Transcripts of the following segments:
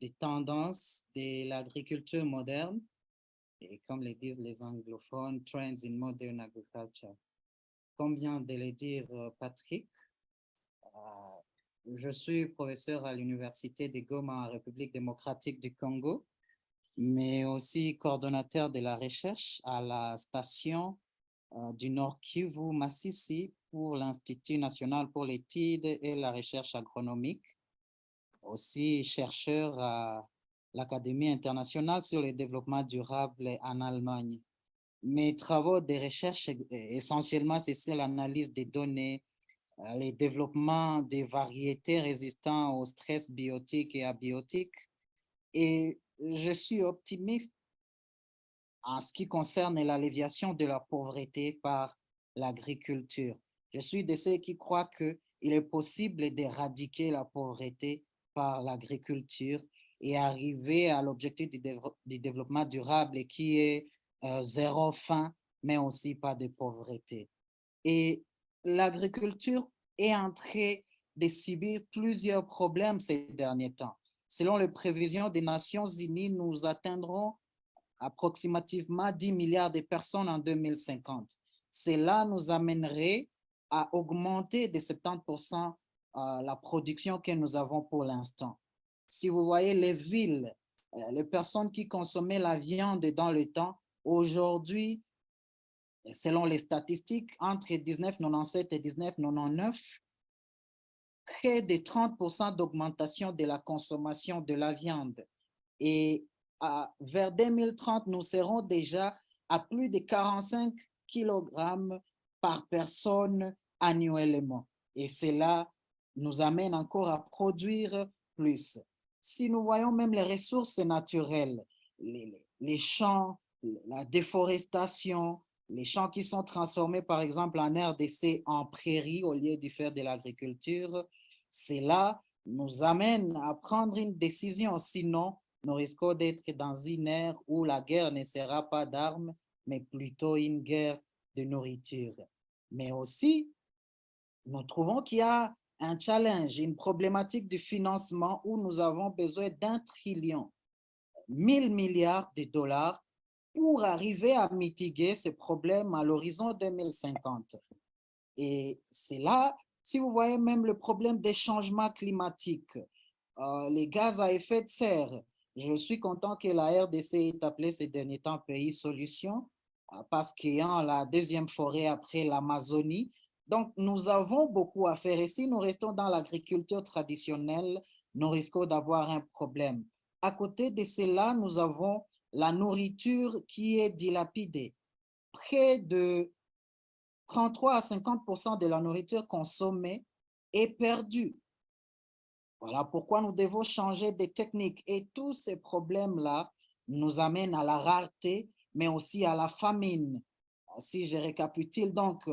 des tendances de l'agriculture moderne et comme le disent les anglophones, Trends in Modern Agriculture. Comme vient de le dire Patrick, je suis professeur à l'Université de Goma en République démocratique du Congo, mais aussi coordonnateur de la recherche à la station du Nord Kivu, Massissi, pour l'Institut national pour l'étude et la recherche agronomique, aussi chercheur à l'Académie internationale sur le développement durable en Allemagne. Mes travaux de recherche, essentiellement, c'est sur l'analyse des données, le développement des variétés résistantes au stress biotique et abiotique. Et je suis optimiste en ce qui concerne l'alléviation de la pauvreté par l'agriculture. Je suis de ceux qui croient qu'il est possible d'éradiquer la pauvreté par l'agriculture et arriver à l'objectif du développement durable qui est zéro faim, mais aussi pas de pauvreté. Et l'agriculture est en train de subir plusieurs problèmes ces derniers temps. Selon les prévisions des Nations Unies, nous atteindrons approximativement 10 milliards de personnes en 2050. Cela nous amènerait à augmenter de 70% la production que nous avons pour l'instant. Si vous voyez les villes, les personnes qui consommaient la viande dans le temps, aujourd'hui, selon les statistiques, entre 1997 et 1999, près de 30% d'augmentation de la consommation de la viande. Et vers 2030, nous serons déjà à plus de 45 kg par personne annuellement. Et cela nous amène encore à produire plus. Si nous voyons même les ressources naturelles, les champs, la déforestation, les champs qui sont transformés par exemple en RDC en prairies au lieu de faire de l'agriculture, cela nous amène à prendre une décision, sinon nous risquons d'être dans une ère où la guerre ne sera pas d'armes, mais plutôt une guerre de nourriture. Mais aussi, nous trouvons qu'il y a un challenge, une problématique de financement où nous avons besoin d'1 trillion, 1000 milliards de dollars pour arriver à mitiguer ce problème à l'horizon 2050. Et c'est là, si vous voyez même le problème des changements climatiques, les gaz à effet de serre, je suis content que la RDC ait appelé ces derniers temps pays solution parce qu'ayant la deuxième forêt après l'Amazonie, donc nous avons beaucoup à faire et si nous restons dans l'agriculture traditionnelle, nous risquons d'avoir un problème. À côté de cela, nous avons la nourriture qui est dilapidée. Près de 33 à 50% de la nourriture consommée est perdue. Voilà pourquoi nous devons changer de technique. Et tous ces problèmes-là nous amènent à la rareté, mais aussi à la famine. Si je récapitule donc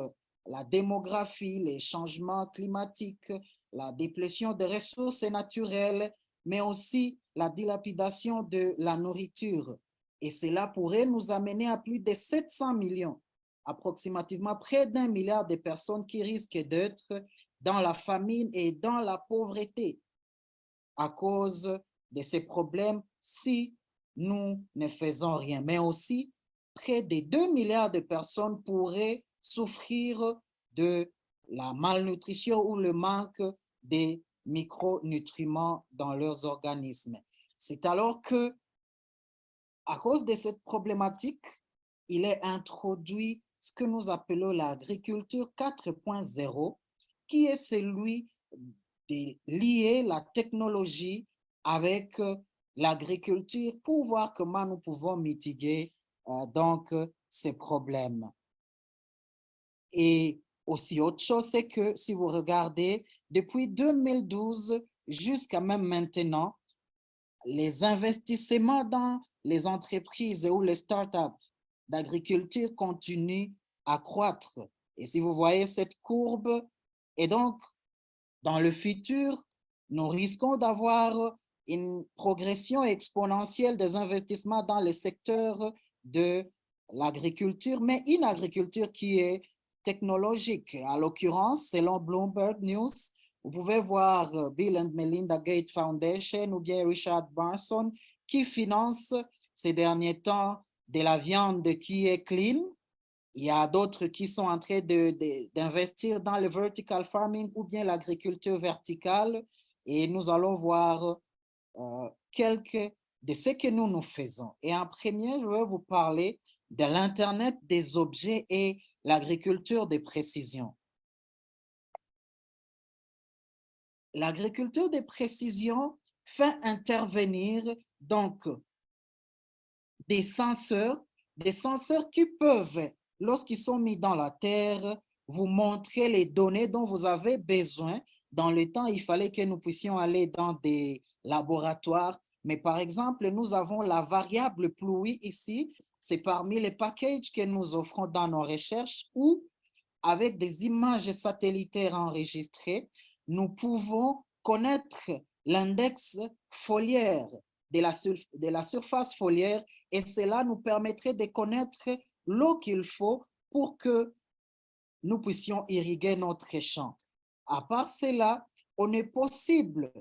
la démographie, les changements climatiques, la déplétion des ressources naturelles, mais aussi la dilapidation de la nourriture. Et cela pourrait nous amener à plus de 700 millions, approximativement près d'1 milliard de personnes qui risquent d'être dans la famine et dans la pauvreté à cause de ces problèmes si nous ne faisons rien. Mais aussi, près de 2 milliards de personnes pourraient souffrir de la malnutrition ou le manque des micronutriments dans leurs organismes. C'est alors que, à cause de cette problématique, il est introduit ce que nous appelons l'agriculture 4.0, qui est celui de lier la technologie avec l'agriculture pour voir comment nous pouvons mitiguer donc ces problèmes. Et aussi autre chose, c'est que si vous regardez, depuis 2012 jusqu'à même maintenant, les investissements dans les entreprises ou les startups d'agriculture continuent à croître. Et si vous voyez cette courbe, et donc dans le futur, nous risquons d'avoir une progression exponentielle des investissements dans le secteur de l'agriculture, mais une agriculture qui est technologique. À l'occurrence, selon Bloomberg News, Vous pouvez voir Bill and Melinda Gates Foundation ou bien Richard Branson qui finance ces derniers temps de la viande qui est clean. Il y a d'autres qui sont en train d'investir dans le vertical farming ou bien l'agriculture verticale. Et nous allons voir quelques de ce que nous faisons. Et en premier, je vais vous parler de l'Internet des objets et l'agriculture de précision. L'agriculture de précision fait intervenir donc des senseurs qui peuvent, lorsqu'ils sont mis dans la terre, vous montrer les données dont vous avez besoin. Dans le temps, il fallait que nous puissions aller dans des laboratoires. Mais par exemple, nous avons la variable pluie ici. C'est parmi les packages que nous offrons dans nos recherches où, avec des images satellitaires enregistrées, nous pouvons connaître l'index foliaire de la surface foliaire et cela nous permettrait de connaître l'eau qu'il faut pour que nous puissions irriguer notre champ. À part cela, on est possible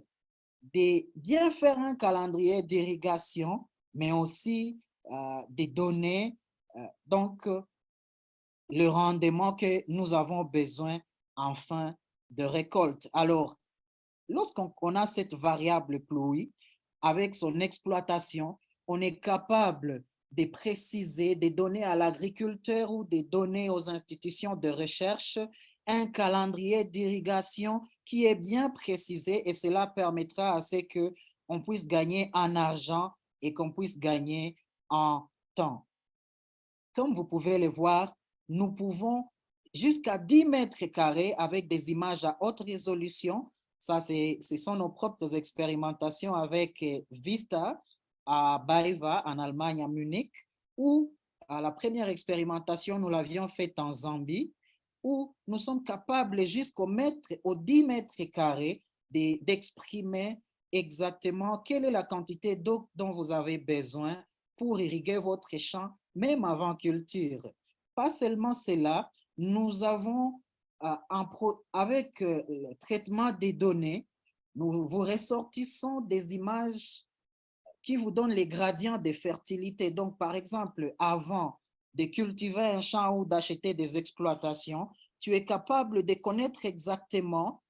de bien faire un calendrier d'irrigation, mais aussi de donner donc le rendement que nous avons besoin en fin de récolte. Alors, lorsqu'on a cette variable pluie, avec son exploitation, on est capable de préciser, de donner à l'agriculteur ou de donner aux institutions de recherche un calendrier d'irrigation qui est bien précisé et cela permettra à ce qu'on puisse gagner en argent et qu'on puisse gagner en temps. Comme vous pouvez le voir, nous pouvons jusqu'à 10 mètres carrés avec des images à haute résolution. Ça, ce sont nos propres expérimentations avec Vista à BayWa en Allemagne, à Munich, ou à la première expérimentation, nous l'avions faite en Zambie, où nous sommes capables jusqu'au 10 mètres carrés d'exprimer exactement quelle est la quantité d'eau dont vous avez besoin pour irriguer votre champ, même avant culture. Pas seulement cela, nous avons, avec le traitement des données, nous vous ressortissons des images qui vous donnent les gradients de fertilité. Donc, par exemple, avant de cultiver un champ ou d'acheter des exploitations, tu es capable de connaître exactement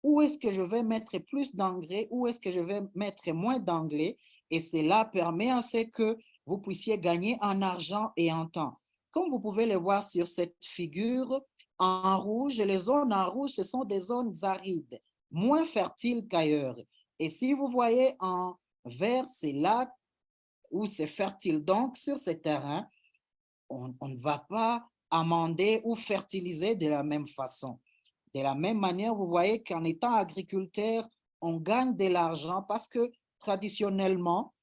où est-ce que je vais mettre plus d'engrais, où est-ce que je vais mettre moins d'engrais, et cela permet à ce que vous puissiez gagner en argent et en temps. Comme vous pouvez le voir sur cette figure, en rouge, les zones en rouge, ce sont des zones arides, moins fertiles qu'ailleurs. Et si vous voyez en vert, c'est là où c'est fertile. Donc, sur ces terrains, on ne va pas amender ou fertiliser de la même façon. De la même manière, vous voyez qu'en étant agriculteur, on gagne de l'argent parce que traditionnellement,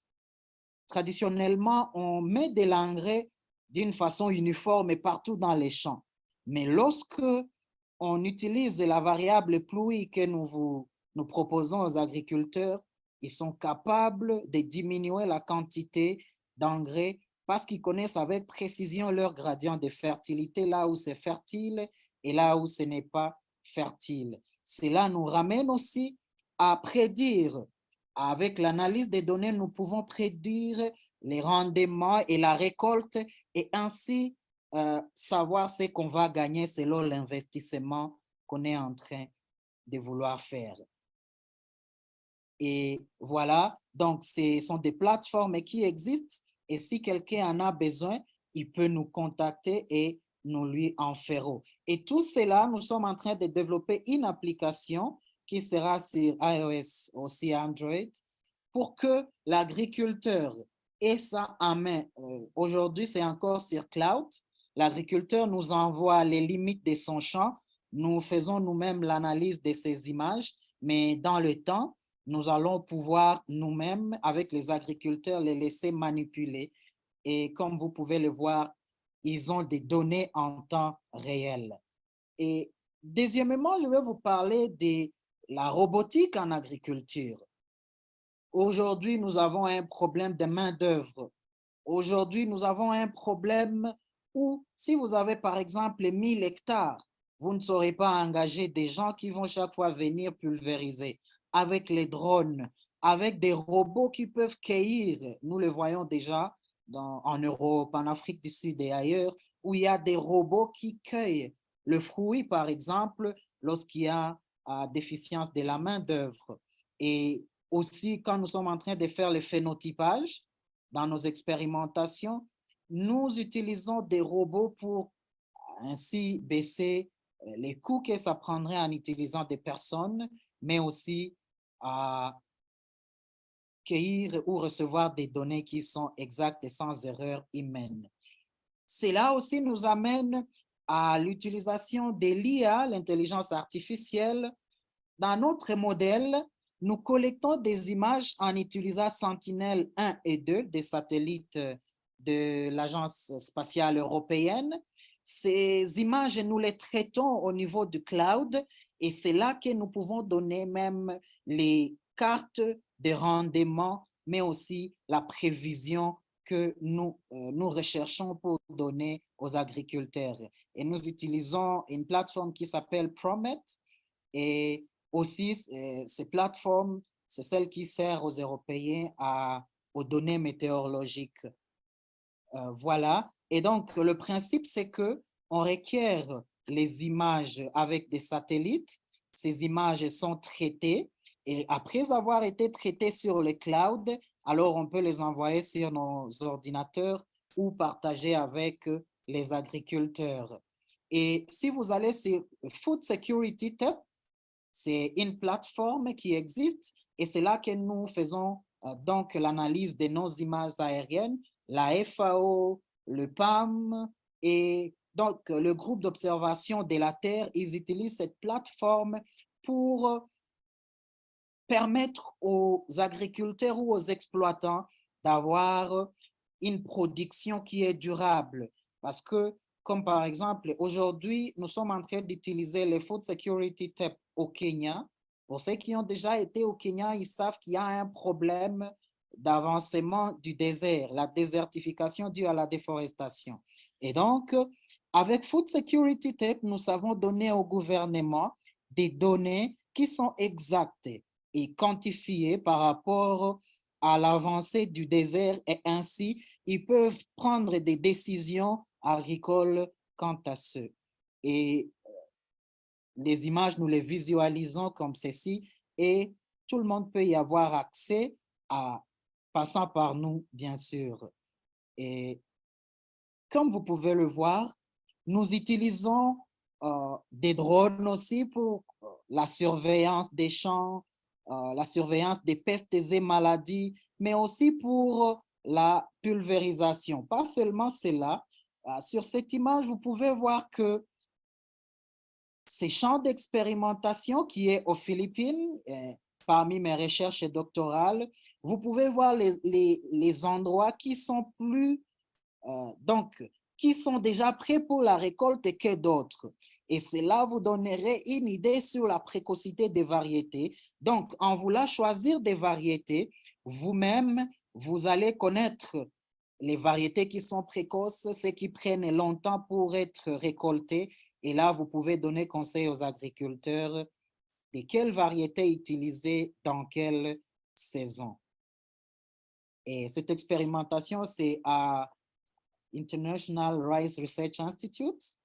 on met de l'engrais d'une façon uniforme et partout dans les champs. Mais lorsque on utilise la variable pluie que nous proposons aux agriculteurs, ils sont capables de diminuer la quantité d'engrais parce qu'ils connaissent avec précision leur gradient de fertilité, là où c'est fertile et là où ce n'est pas fertile. Cela nous ramène aussi à prédire. Avec l'analyse des données, nous pouvons prédire les rendements et la récolte et ainsi savoir ce qu'on va gagner selon l'investissement qu'on est en train de vouloir faire. Et voilà, donc ce sont des plateformes qui existent et si quelqu'un en a besoin, il peut nous contacter et nous lui en ferons. Et tout cela, nous sommes en train de développer une application qui sera sur iOS aussi Android pour que l'agriculteur ait ça en main. Aujourd'hui, c'est encore sur cloud. L'agriculteur nous envoie les limites de son champ. Nous faisons nous-mêmes l'analyse de ces images, mais dans le temps, nous allons pouvoir nous-mêmes, avec les agriculteurs, les laisser manipuler. Et comme vous pouvez le voir, ils ont des données en temps réel. Et deuxièmement, je vais vous parler de la robotique en agriculture. Aujourd'hui, nous avons un problème de main-d'œuvre. Aujourd'hui, nous avons un problème où, si vous avez par exemple 1000 hectares Vous ne saurez pas engager des gens qui vont chaque fois venir pulvériser avec les drones, avec des robots qui peuvent cueillir. Nous le voyons déjà en Europe, en Afrique du Sud et ailleurs, où il y a des robots qui cueillent le fruit, par exemple, lorsqu'il y a déficience de la main-d'œuvre. Et aussi, quand nous sommes en train de faire le phénotypage dans nos expérimentations, nous utilisons des robots pour ainsi baisser les coûts que ça prendrait en utilisant des personnes, mais aussi à cueillir ou recevoir des données qui sont exactes et sans erreur humaine. Cela aussi nous amène à l'utilisation de l'IA, l'intelligence artificielle. Dans notre modèle, nous collectons des images en utilisant Sentinelle-1 et 2 des satellites de l'Agence spatiale européenne. Ces images, nous les traitons au niveau du cloud et c'est là que nous pouvons donner même les cartes de rendement, mais aussi la prévision que nous recherchons pour donner aux agriculteurs. Et nous utilisons une plateforme qui s'appelle Promet et aussi ces plateformes, c'est celle qui sert aux Européens aux données météorologiques. Voilà. Et donc, le principe, c'est que on requiert les images avec des satellites. Ces images sont traitées et après avoir été traitées sur le cloud, alors on peut les envoyer sur nos ordinateurs ou partager avec les agriculteurs. Et si vous allez sur Food Security Tech, c'est une plateforme qui existe et c'est là que nous faisons donc l'analyse de nos images aériennes, la FAO, le PAM et donc le groupe d'observation de la Terre, ils utilisent cette plateforme pour permettre aux agriculteurs ou aux exploitants d'avoir une production qui est durable. Parce que, comme par exemple, aujourd'hui, nous sommes en train d'utiliser les Food Security Tape au Kenya. Pour ceux qui ont déjà été au Kenya, ils savent qu'il y a un problème d'avancement du désert, la désertification due à la déforestation. Et donc, avec Food Security Tape, nous savons donner au gouvernement des données qui sont exactes et quantifiées par rapport à l'avancée du désert et ainsi, ils peuvent prendre des décisions agricoles quant à ce. Et les images, nous les visualisons comme ceci et tout le monde peut y avoir accès en passant par nous, bien sûr. Et comme vous pouvez le voir, nous utilisons des drones aussi pour la surveillance des champs, la surveillance des pestes et maladies, mais aussi pour la pulvérisation. Pas seulement cela. Sur cette image, vous pouvez voir que ces champs d'expérimentation qui est aux Philippines, parmi mes recherches doctorales, vous pouvez voir les endroits qui sont plus, donc, qui sont déjà prêts pour la récolte que d'autres. Et cela vous donnerait une idée sur la précocité des variétés. Donc, en voulant choisir des variétés, vous-même, vous allez connaître les variétés qui sont précoces, ceux qui prennent longtemps pour être récoltés. Et là, vous pouvez donner conseil aux agriculteurs de quelles variétés utiliser dans quelle saison. Et cette expérimentation, c'est à International Rice Research Institute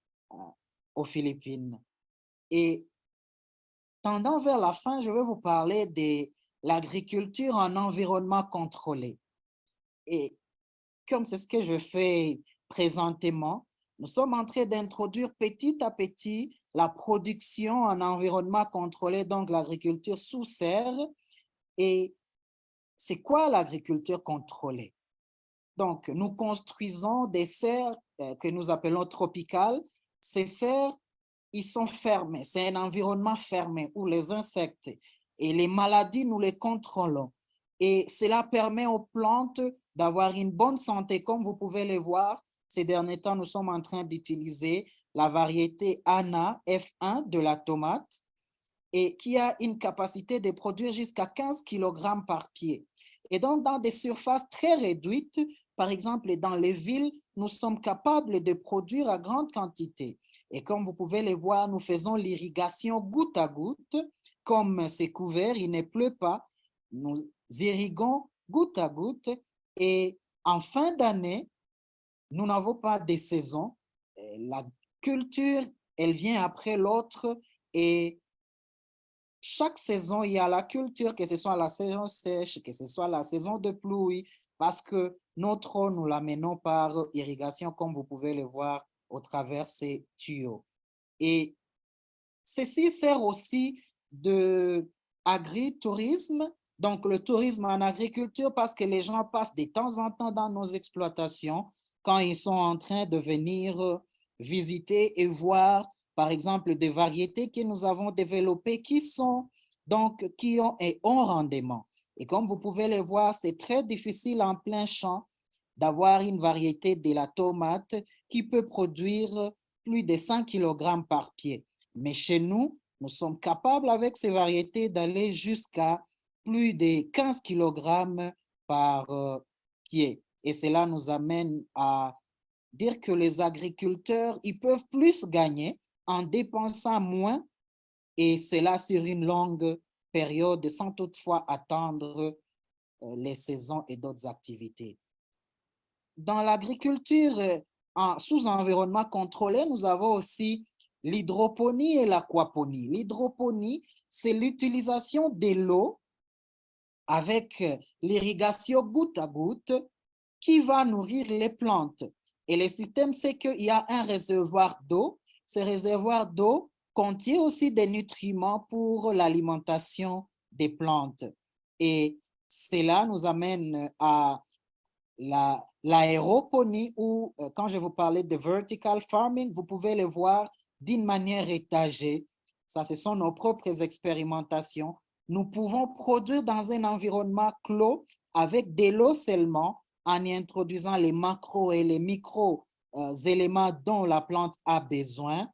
aux Philippines. Et tendant vers la fin, je vais vous parler de l'agriculture en environnement contrôlé. Et comme c'est ce que je fais présentement, nous sommes en train d'introduire petit à petit la production en environnement contrôlé, donc l'agriculture sous serre. Et c'est quoi l'agriculture contrôlée? Donc, nous construisons des serres que nous appelons tropicales. Ces serres, ils sont fermés. C'est un environnement fermé où les insectes et les maladies, nous les contrôlons. Et cela permet aux plantes d'avoir une bonne santé. Comme vous pouvez le voir, ces derniers temps, nous sommes en train d'utiliser la variété Anna F1 de la tomate et qui a une capacité de produire jusqu'à 15 kg par pied. Et donc, dans des surfaces très réduites, par exemple, dans les villes, nous sommes capables de produire à grande quantité. Et comme vous pouvez le voir, nous faisons l'irrigation goutte à goutte. Comme c'est couvert, il ne pleut pas, nous irriguons goutte à goutte. Et en fin d'année, nous n'avons pas de saison. La culture, elle vient après l'autre et chaque saison, il y a la culture, que ce soit la saison sèche, que ce soit la saison de pluie, parce que notre eau, nous l'amenons par irrigation, comme vous pouvez le voir au travers ces tuyaux. Et ceci sert aussi de agritourisme, donc le tourisme en agriculture, parce que les gens passent de temps en temps dans nos exploitations quand ils sont en train de venir visiter et voir, par exemple, des variétés que nous avons développées qui ont un haut rendement. Et comme vous pouvez le voir, c'est très difficile en plein champ d'avoir une variété de la tomate qui peut produire plus de 100 kg par pied. Mais chez nous, nous sommes capables avec ces variétés d'aller jusqu'à plus de 15 kg par pied. Et cela nous amène à dire que les agriculteurs, ils peuvent plus gagner en dépensant moins et cela sur une longue période sans toutefois attendre les saisons et d'autres activités. Dans l'agriculture sous environnement contrôlé, nous avons aussi l'hydroponie et l'aquaponie. L'hydroponie, c'est l'utilisation de l'eau avec l'irrigation goutte à goutte qui va nourrir les plantes. Et le système, c'est qu'il y a un réservoir d'eau. Ce réservoir d'eau contient aussi des nutriments pour l'alimentation des plantes. Et cela nous amène à l'aéroponie ou quand je vous parlais de vertical farming, vous pouvez le voir d'une manière étagée. Ça, ce sont nos propres expérimentations. Nous pouvons produire dans un environnement clos avec de l'eau seulement en y introduisant les macros et les micro éléments dont la plante a besoin.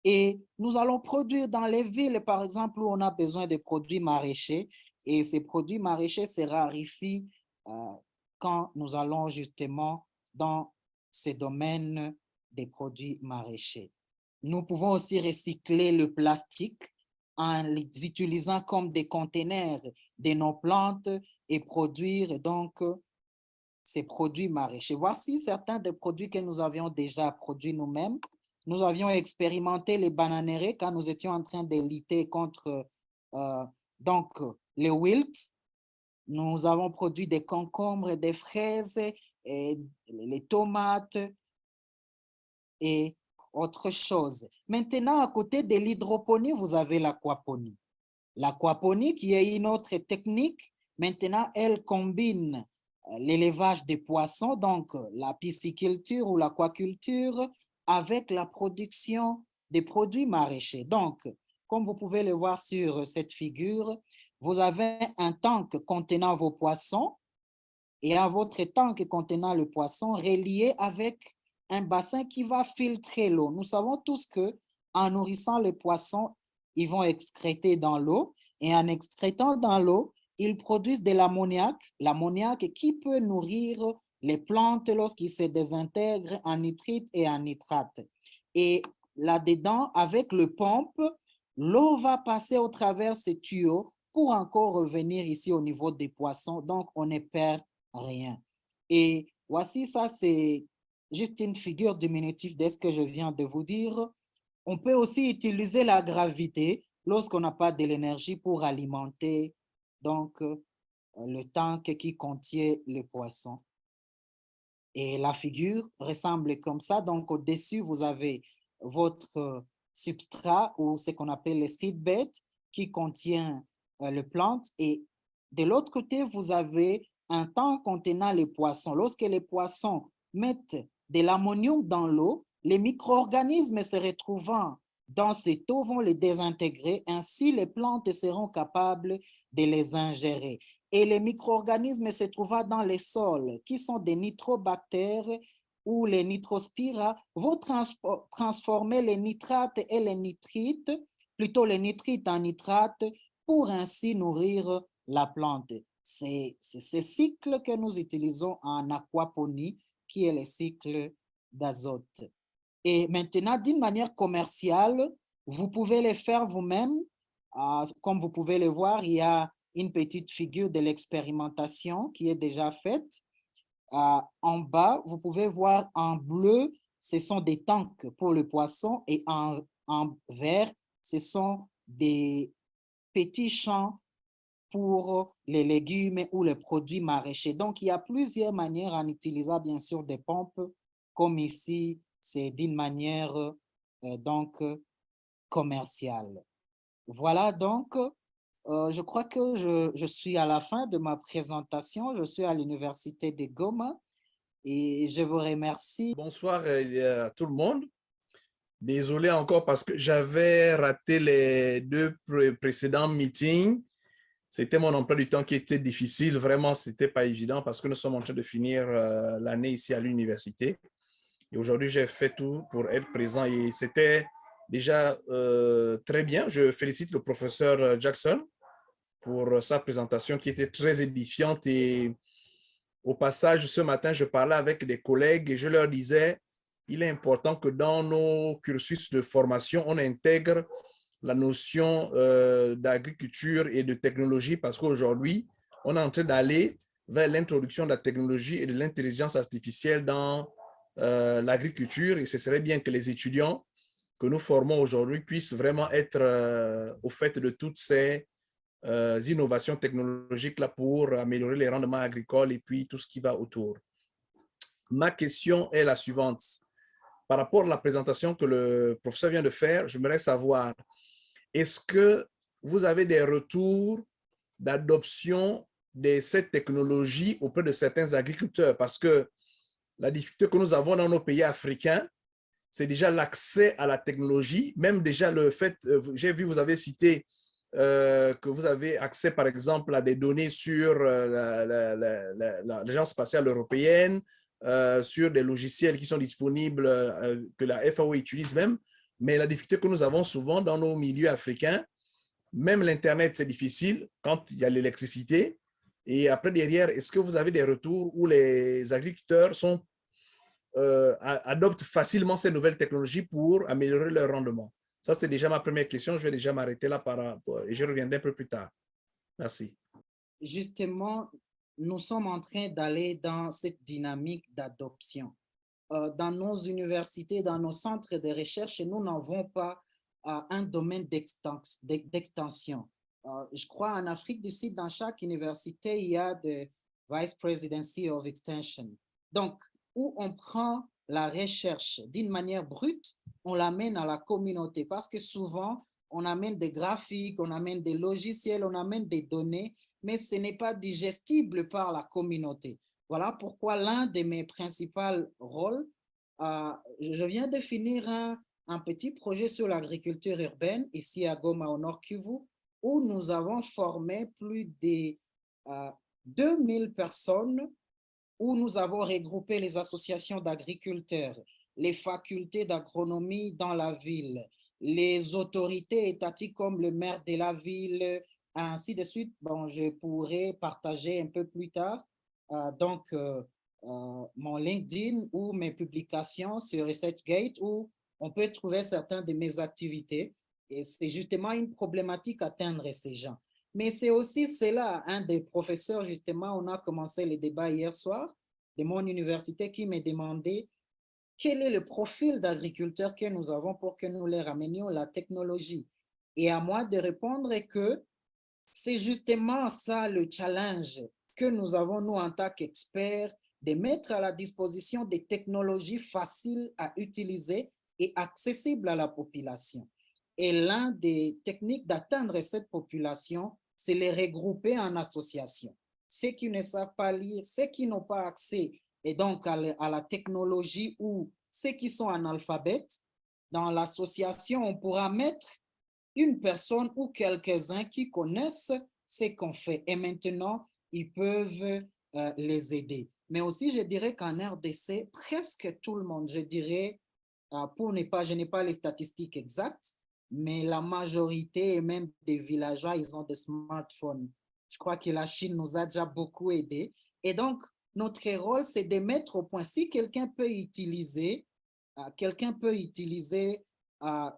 Et nous allons produire dans les villes, par exemple, où on a besoin de produits maraîchers. Et ces produits maraîchers se raréfient quand nous allons justement dans ces domaines des produits maraîchers. Nous pouvons aussi recycler le plastique en les utilisant comme des conteneurs de nos plantes et produire donc ces produits maraîchers. Voici certains des produits que nous avions déjà produits nous-mêmes. Nous avions expérimenté les bananeraies quand nous étions en train de lutter contre donc les wilts. Nous avons produit des concombres, des fraises, et les tomates et autre chose. Maintenant, à côté de l'hydroponie, vous avez l'aquaponie. L'aquaponie, qui est une autre technique, maintenant, elle combine l'élevage des poissons, donc la pisciculture ou l'aquaculture, avec la production des produits maraîchers. Donc, comme vous pouvez le voir sur cette figure, vous avez un tank contenant vos poissons et à votre tank contenant le poisson relié avec un bassin qui va filtrer l'eau. Nous savons tous que en nourrissant les poissons, ils vont excréter dans l'eau et en excrétant dans l'eau, ils produisent de l'ammoniac qui peut nourrir les plantes lorsqu'ils se désintègrent en nitrite et en nitrate. Et là-dedans, avec le pompe, l'eau va passer au travers ces tuyaux pour encore revenir ici au niveau des poissons. Donc, on ne perd rien. Et voici ça, c'est juste une figure diminutive de ce que je viens de vous dire. On peut aussi utiliser la gravité lorsqu'on n'a pas de l'énergie pour alimenter donc le tank qui contient le poisson. Et la figure ressemble comme ça. Donc au-dessus, vous avez votre substrat ou ce qu'on appelle le seedbed qui contient le plante et de l'autre côté, vous avez un tank contenant les poissons. Lorsque les poissons mettent de l'ammonium dans l'eau, les micro-organismes se retrouvant dans cette eau vont les désintégrer. Ainsi, les plantes seront capables de les ingérer. Et les micro-organismes se trouvant dans les sols, qui sont des nitrobactères ou les nitrospira, vont transformer les nitrates et les nitrites, plutôt les nitrites en nitrates, pour ainsi nourrir la plante. C'est ce cycle que nous utilisons en aquaponie, qui est le cycle d'azote. Et maintenant, d'une manière commerciale, vous pouvez les faire vous-même. Comme vous pouvez le voir, il y a une petite figure de l'expérimentation qui est déjà faite. En bas, vous pouvez voir en bleu, ce sont des tanks pour le poisson et en vert, ce sont des petits champs pour les légumes ou les produits maraîchers. Donc, il y a plusieurs manières en utilisant bien sûr des pompes, comme ici, c'est d'une manière donc commerciale. Voilà donc, je crois que je suis à la fin de ma présentation. Je suis à l'Université de Goma et je vous remercie. Bonsoir à tout le monde. Désolé encore parce que j'avais raté les deux précédents meetings. C'était mon emploi du temps qui était difficile. Vraiment, ce n'était pas évident parce que nous sommes en train de finir l'année ici à l'université. Et aujourd'hui, j'ai fait tout pour être présent et c'était déjà très bien. Je félicite le professeur Jackson pour sa présentation qui était très édifiante. Et au passage, ce matin, je parlais avec des collègues et je leur disais, il est important que dans nos cursus de formation, on intègre la notion d'agriculture et de technologie parce qu'aujourd'hui, on est en train d'aller vers l'introduction de la technologie et de l'intelligence artificielle dans l'agriculture et ce serait bien que les étudiants que nous formons aujourd'hui puissent vraiment être au fait de toutes ces innovations technologiques là pour améliorer les rendements agricoles et puis tout ce qui va autour. Ma question est la suivante. Par rapport à la présentation que le professeur vient de faire, j'aimerais savoir, est-ce que vous avez des retours d'adoption de cette technologie auprès de certains agriculteurs? Parce que la difficulté que nous avons dans nos pays africains, c'est déjà l'accès à la technologie, même déjà le fait, j'ai vu, vous avez cité que vous avez accès, par exemple, à des données sur l'Agence spatiale européenne, sur des logiciels qui sont disponibles, que la FAO utilise même. Mais la difficulté que nous avons souvent dans nos milieux africains, même l'Internet, c'est difficile quand il y a l'électricité. Et après, derrière, est-ce que vous avez des retours où les agriculteurs adoptent facilement ces nouvelles technologies pour améliorer leur rendement? Ça, c'est déjà ma première question. Je vais déjà m'arrêter là et je reviendrai un peu plus tard. Merci. Justement, nous sommes en train d'aller dans cette dynamique d'adoption. Dans nos universités, dans nos centres de recherche, nous n'avons pas un domaine d'extension. Je crois en Afrique du Sud, dans chaque université, il y a de Vice Presidency of Extension. Donc, où on prend la recherche d'une manière brute, on l'amène à la communauté parce que souvent, on amène des graphiques, on amène des logiciels, on amène des données, mais ce n'est pas digestible par la communauté. Voilà pourquoi l'un de mes principaux rôles, je viens de finir un petit projet sur l'agriculture urbaine ici à Goma au Nord Kivu, où nous avons formé plus de 2000 personnes, où nous avons regroupé les associations d'agriculteurs, les facultés d'agronomie dans la ville, les autorités étatiques comme le maire de la ville, ainsi de suite. Bon, je pourrais partager un peu plus tard mon LinkedIn ou mes publications sur ResearchGate où on peut trouver certaines de mes activités. Et c'est justement une problématique atteindre ces gens. Mais c'est aussi cela, un des professeurs, justement, on a commencé le débat hier soir de mon université qui me demandait quel est le profil d'agriculteurs que nous avons pour que nous leur ramenions la technologie. Et à moi de répondre que c'est justement ça le challenge que nous avons, nous, en tant qu'experts, de mettre à la disposition des technologies faciles à utiliser et accessibles à la population. Et l'un des techniques d'atteindre cette population, c'est les regrouper en associations. Ceux qui ne savent pas lire, ceux qui n'ont pas accès et donc à la technologie ou ceux qui sont analphabètes, dans l'association, on pourra mettre une personne ou quelques-uns qui connaissent ce qu'on fait. Et maintenant, ils peuvent les aider. Mais aussi, je dirais qu'en RDC, presque tout le monde, je dirais, je n'ai pas les statistiques exactes, mais la majorité, et même des villageois, ils ont des smartphones. Je crois que la Chine nous a déjà beaucoup aidés. Et donc, notre rôle, c'est de mettre au point, si quelqu'un peut utiliser quelqu'un peut utiliser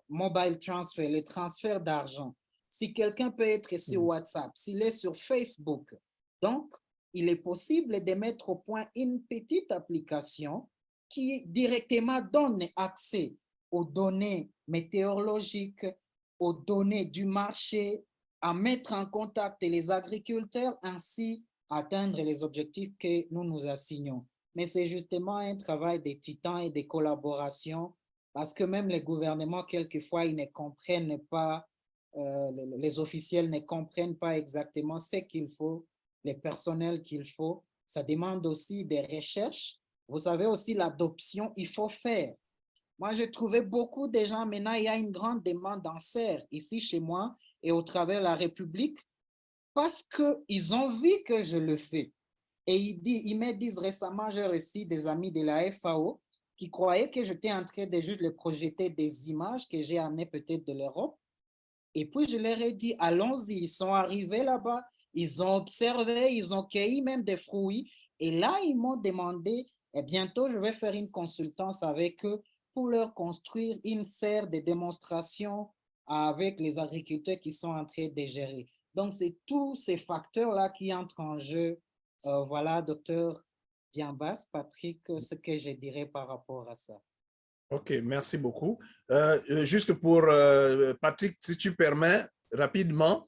mobile transfer, les transferts d'argent. Si quelqu'un peut être sur WhatsApp, s'il est sur Facebook. Donc, il est possible de mettre au point une petite application qui directement donne accès aux données météorologiques, aux données du marché, à mettre en contact les agriculteurs, ainsi atteindre les objectifs que nous nous assignons. Mais c'est justement un travail des titans et des collaborations, parce que même les gouvernements, quelquefois, ils ne comprennent pas, les officiels ne comprennent pas exactement ce qu'il faut, les personnels qu'il faut. Ça demande aussi des recherches. Vous savez aussi l'adoption, il faut faire. Moi, j'ai trouvé beaucoup de gens, maintenant, il y a une grande demande en serre ici chez moi et au travers de la République parce qu'ils ont vu que je le fais. Et ils me disent récemment, j'ai reçu des amis de la FAO qui croyaient que j'étais en train de juste les projeter des images que j'ai amenées peut-être de l'Europe. Et puis, je leur ai dit, allons-y. Ils sont arrivés là-bas, ils ont observé, ils ont cueilli même des fruits. Et là, ils m'ont demandé, et bientôt, je vais faire une consultance avec eux pour leur construire une serre de démonstration avec les agriculteurs qui sont en train de gérer. Donc, c'est tous ces facteurs-là qui entrent en jeu. Voilà, docteur Biambas, Patrick, ce que je dirais par rapport à ça. OK, merci beaucoup. Juste pour Patrick, si tu permets, rapidement,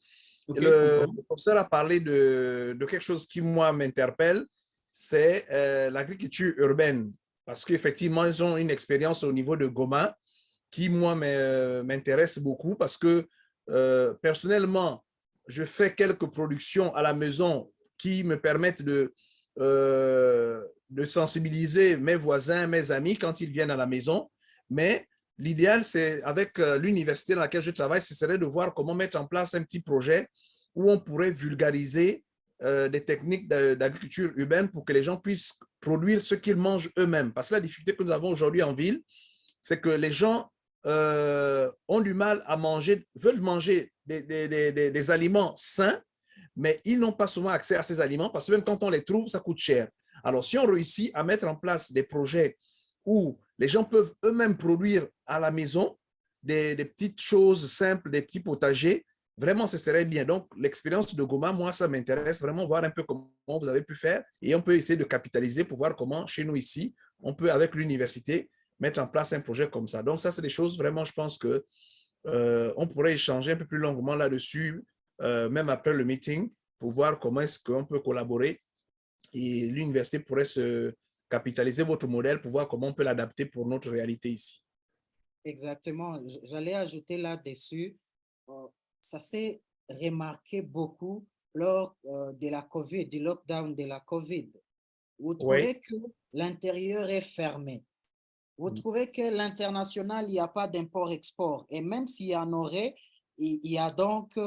Okay, le professeur a parlé de quelque chose qui, moi, m'interpelle, c'est l'agriculture urbaine. Parce qu'effectivement, ils ont une expérience au niveau de Goma qui, moi, m'intéresse beaucoup parce que, personnellement, je fais quelques productions à la maison qui me permettent de sensibiliser mes voisins, mes amis quand ils viennent à la maison. Mais l'idéal, c'est avec l'université dans laquelle je travaille, ce serait de voir comment mettre en place un petit projet où on pourrait vulgariser des techniques d'agriculture urbaine pour que les gens puissent produire ce qu'ils mangent eux-mêmes. Parce que la difficulté que nous avons aujourd'hui en ville, c'est que les gens ont du mal à manger, veulent manger des aliments sains, mais ils n'ont pas souvent accès à ces aliments parce que même quand on les trouve, ça coûte cher. Alors, si on réussit à mettre en place des projets où les gens peuvent eux-mêmes produire à la maison des petites choses simples, des petits potagers, vraiment, ce serait bien. Donc, l'expérience de Goma, moi, ça m'intéresse vraiment voir un peu comment vous avez pu faire et on peut essayer de capitaliser pour voir comment, chez nous ici, on peut, avec l'université, mettre en place un projet comme ça. Donc, ça, c'est des choses vraiment, je pense que on pourrait échanger un peu plus longuement là-dessus, même après le meeting, pour voir comment est-ce qu'on peut collaborer et l'université pourrait se capitaliser votre modèle pour voir comment on peut l'adapter pour notre réalité ici. Exactement. J'allais ajouter là-dessus, ça s'est remarqué beaucoup lors de la COVID, du lockdown de la COVID. Vous trouvez Oui. que l'intérieur est fermé. Vous trouvez que l'international, il n'y a pas d'import-export. Et même s'il y en aurait, il y a donc,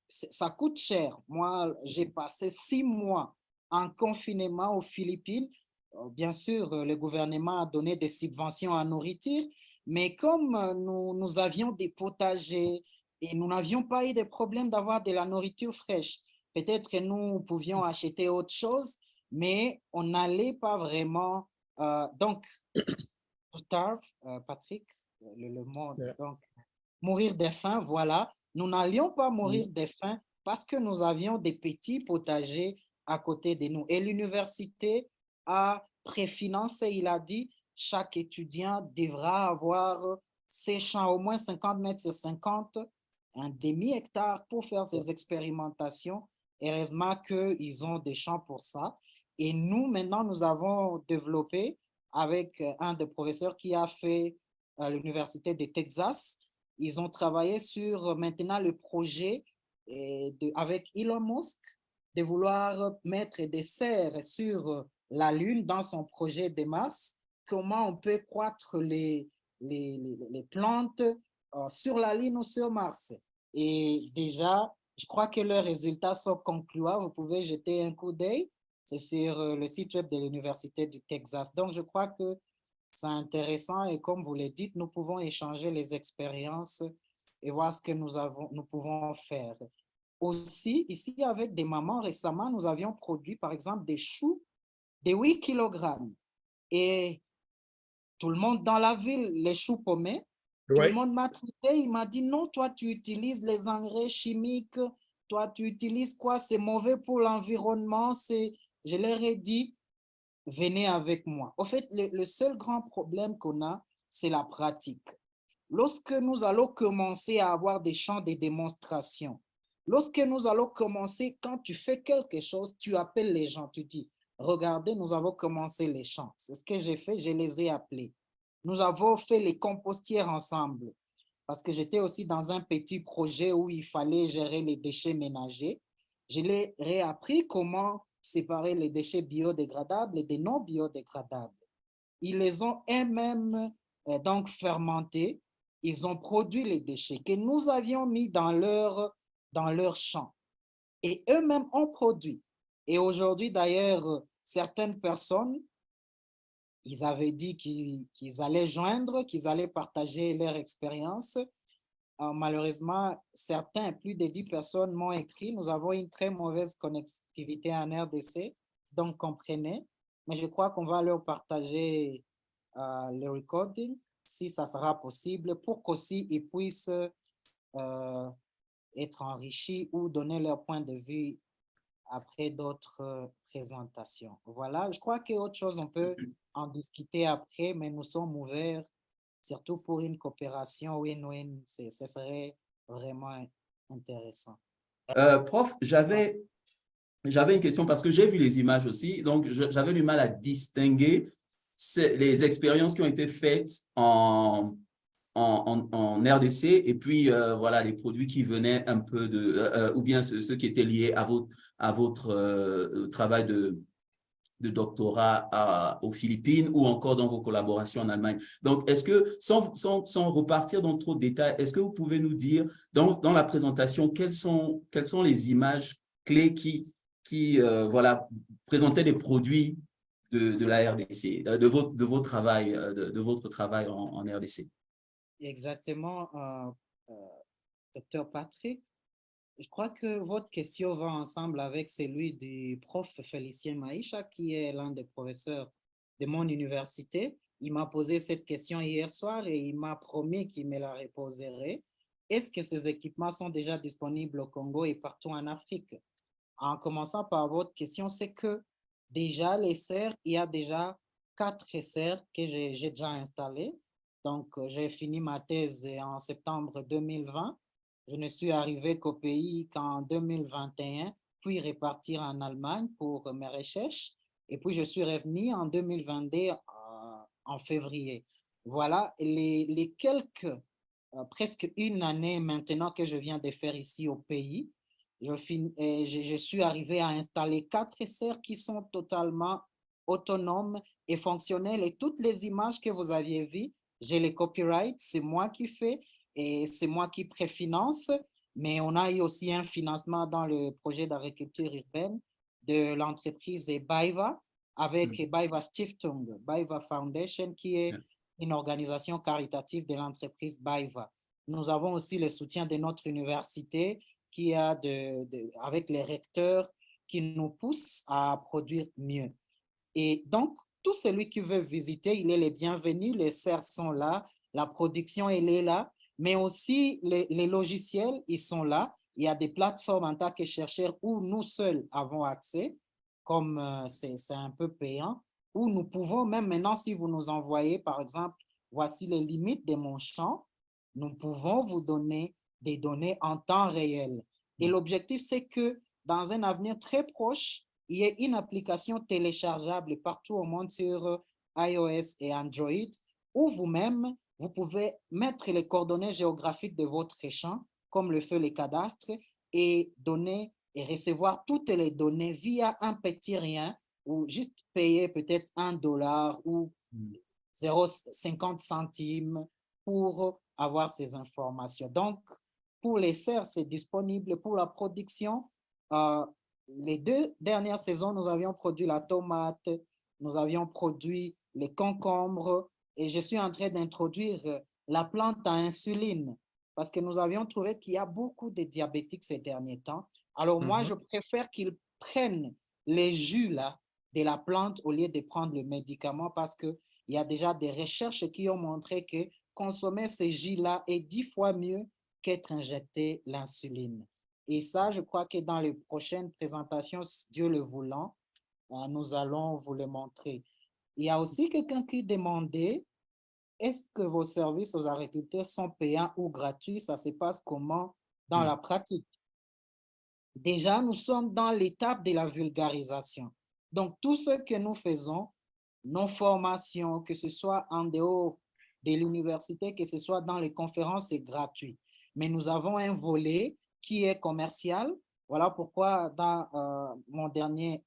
ça coûte cher. Moi, j'ai passé 6 mois en confinement aux Philippines. Bien sûr, le gouvernement a donné des subventions à nourriture, mais comme nous avions des potagers et nous n'avions pas eu de problème d'avoir de la nourriture fraîche, peut-être que nous pouvions acheter autre chose, mais on n'allait pas vraiment. Donc, starve, Patrick, le mot, Yeah. donc, mourir de faim, voilà. Nous n'allions pas mourir de faim parce que nous avions des petits potagers à côté de nous. Et l'université a préfinancé, il a dit, chaque étudiant devra avoir ses champs, au moins 50 mètres sur 50, un demi-hectare pour faire ses expérimentations. Heureusement qu'ils ont des champs pour ça. Et nous, maintenant, nous avons développé avec un des professeurs qui a fait à l'Université de Texas. Ils ont travaillé sur maintenant le projet avec Elon Musk de vouloir mettre des serres sur la Lune dans son projet de Mars. Comment on peut croître les plantes sur la Lune ou sur Mars. Et déjà, je crois que leurs résultats sont concluants. Vous pouvez jeter un coup d'œil. C'est sur le site web de l'Université du Texas. Donc, je crois que c'est intéressant et comme vous le dites, nous pouvons échanger les expériences et voir ce que nous pouvons faire. Aussi, ici, avec des mamans, récemment, nous avions produit, par exemple, des choux de 8 kg. Et tout le monde dans la ville, les choux paumés, tout le Oui. monde m'a traité, il m'a dit non, toi tu utilises les engrais chimiques, toi tu utilises quoi, c'est mauvais pour l'environnement, je leur ai dit, venez avec moi. Au fait, le seul grand problème qu'on a, c'est la pratique. Lorsque nous allons commencer à avoir des champs de démonstration, lorsque nous allons commencer, quand tu fais quelque chose, tu appelles les gens, tu dis, regardez, nous avons commencé les champs. C'est ce que j'ai fait, je les ai appelés. Nous avons fait les compostières ensemble parce que j'étais aussi dans un petit projet où il fallait gérer les déchets ménagers. Je leur ai appris comment séparer les déchets biodégradables et des non biodégradables. Ils les ont eux-mêmes donc fermentés. Ils ont produit les déchets que nous avions mis dans leur champ. Et eux-mêmes ont produit. Et aujourd'hui, d'ailleurs, certaines personnes, ils avaient dit qu'ils allaient joindre, qu'ils allaient partager leur expérience. Malheureusement, certains, plus de 10 personnes m'ont écrit. Nous avons une très mauvaise connectivité en RDC, donc comprenez. Mais je crois qu'on va leur partager le recording, si ça sera possible, pour qu'aussi ils puissent être enrichis ou donner leur point de vue après d'autres présentations. Voilà, je crois qu'autre chose, on peut en discuter après, mais nous sommes ouverts, surtout pour une coopération win-win, ce serait vraiment intéressant. Prof, j'avais une question parce que j'ai vu les images aussi, donc j'avais du mal à distinguer les expériences qui ont été faites en RDC et puis voilà les produits qui venaient un peu ou bien ceux qui étaient liés à votre travail de doctorat aux Philippines ou encore dans vos collaborations en Allemagne. Donc, est-ce que, sans repartir dans trop de détails, est-ce que vous pouvez nous dire dans la présentation quelles sont les images clés qui voilà, présentaient des produits de la RDC, de votre travail, de votre travail en RDC? Exactement, Dr. Patrick. Je crois que votre question va ensemble avec celui du prof Félicien Maïcha, qui est l'un des professeurs de mon université. Il m'a posé cette question hier soir et il m'a promis qu'il me la reposerait. Est-ce que ces équipements sont déjà disponibles au Congo et partout en Afrique? En commençant par votre question, c'est que déjà les serres, il y a déjà 4 serres que j'ai déjà installées. Donc, j'ai fini ma thèse en septembre 2020. Je ne suis arrivé qu'au pays qu'en 2021, puis repartir en Allemagne pour mes recherches. Et puis, je suis revenu en 2022 en février. Voilà les quelques, presque une année maintenant que je viens de faire ici au pays. Je suis arrivé à installer 4 serres qui sont totalement autonomes et fonctionnelles. Et toutes les images que vous aviez vues, j'ai les copyrights, c'est moi qui fais et c'est moi qui préfinance. Mais on a eu aussi un financement dans le projet d'agriculture urbaine de l'entreprise BayWa avec BayWa Stiftung, BayWa Foundation, qui est une organisation caritative de l'entreprise BayWa. Nous avons aussi le soutien de notre université qui a avec les recteurs qui nous poussent à produire mieux. Et donc, tout celui qui veut visiter, il est le bienvenu, les serres sont là, la production, elle est là, mais aussi les logiciels, ils sont là. Il y a des plateformes en tant que chercheurs où nous seuls avons accès, comme c'est un peu payant, où nous pouvons même maintenant, si vous nous envoyez, par exemple, voici les limites de mon champ, nous pouvons vous donner des données en temps réel. Et l'objectif, c'est que dans un avenir très proche, il y ait une application téléchargeable partout au monde sur iOS et Android, où vous-même, vous pouvez mettre les coordonnées géographiques de votre champ, comme le fait le cadastre, et donner et recevoir toutes les données via un petit rien, ou juste payer peut-être $1 ou 0,50 centimes pour avoir ces informations. Donc, pour les serres, c'est disponible. Pour la production, les 2 dernières saisons, nous avions produit la tomate, nous avions produit les concombres et je suis en train d'introduire la plante à insuline parce que nous avions trouvé qu'il y a beaucoup de diabétiques ces derniers temps. Alors moi, je préfère qu'ils prennent les jus là, de la plante au lieu de prendre le médicament parce qu'il Il y a déjà des recherches qui ont montré que consommer ces jus-là est 10 fois mieux qu'être injecté l'insuline. Et ça, je crois que dans les prochaines présentations, Dieu le voulant, nous allons vous le montrer. Il y a aussi quelqu'un qui demandait, est-ce que vos services aux agriculteurs sont payants ou gratuits? Ça se passe comment dans la pratique? Déjà, nous sommes dans l'étape de la vulgarisation. Donc, tout ce que nous faisons, nos formations, que ce soit en dehors de l'université, que ce soit dans les conférences, c'est gratuit. Mais nous avons un volet qui est commercial. Voilà pourquoi dans mon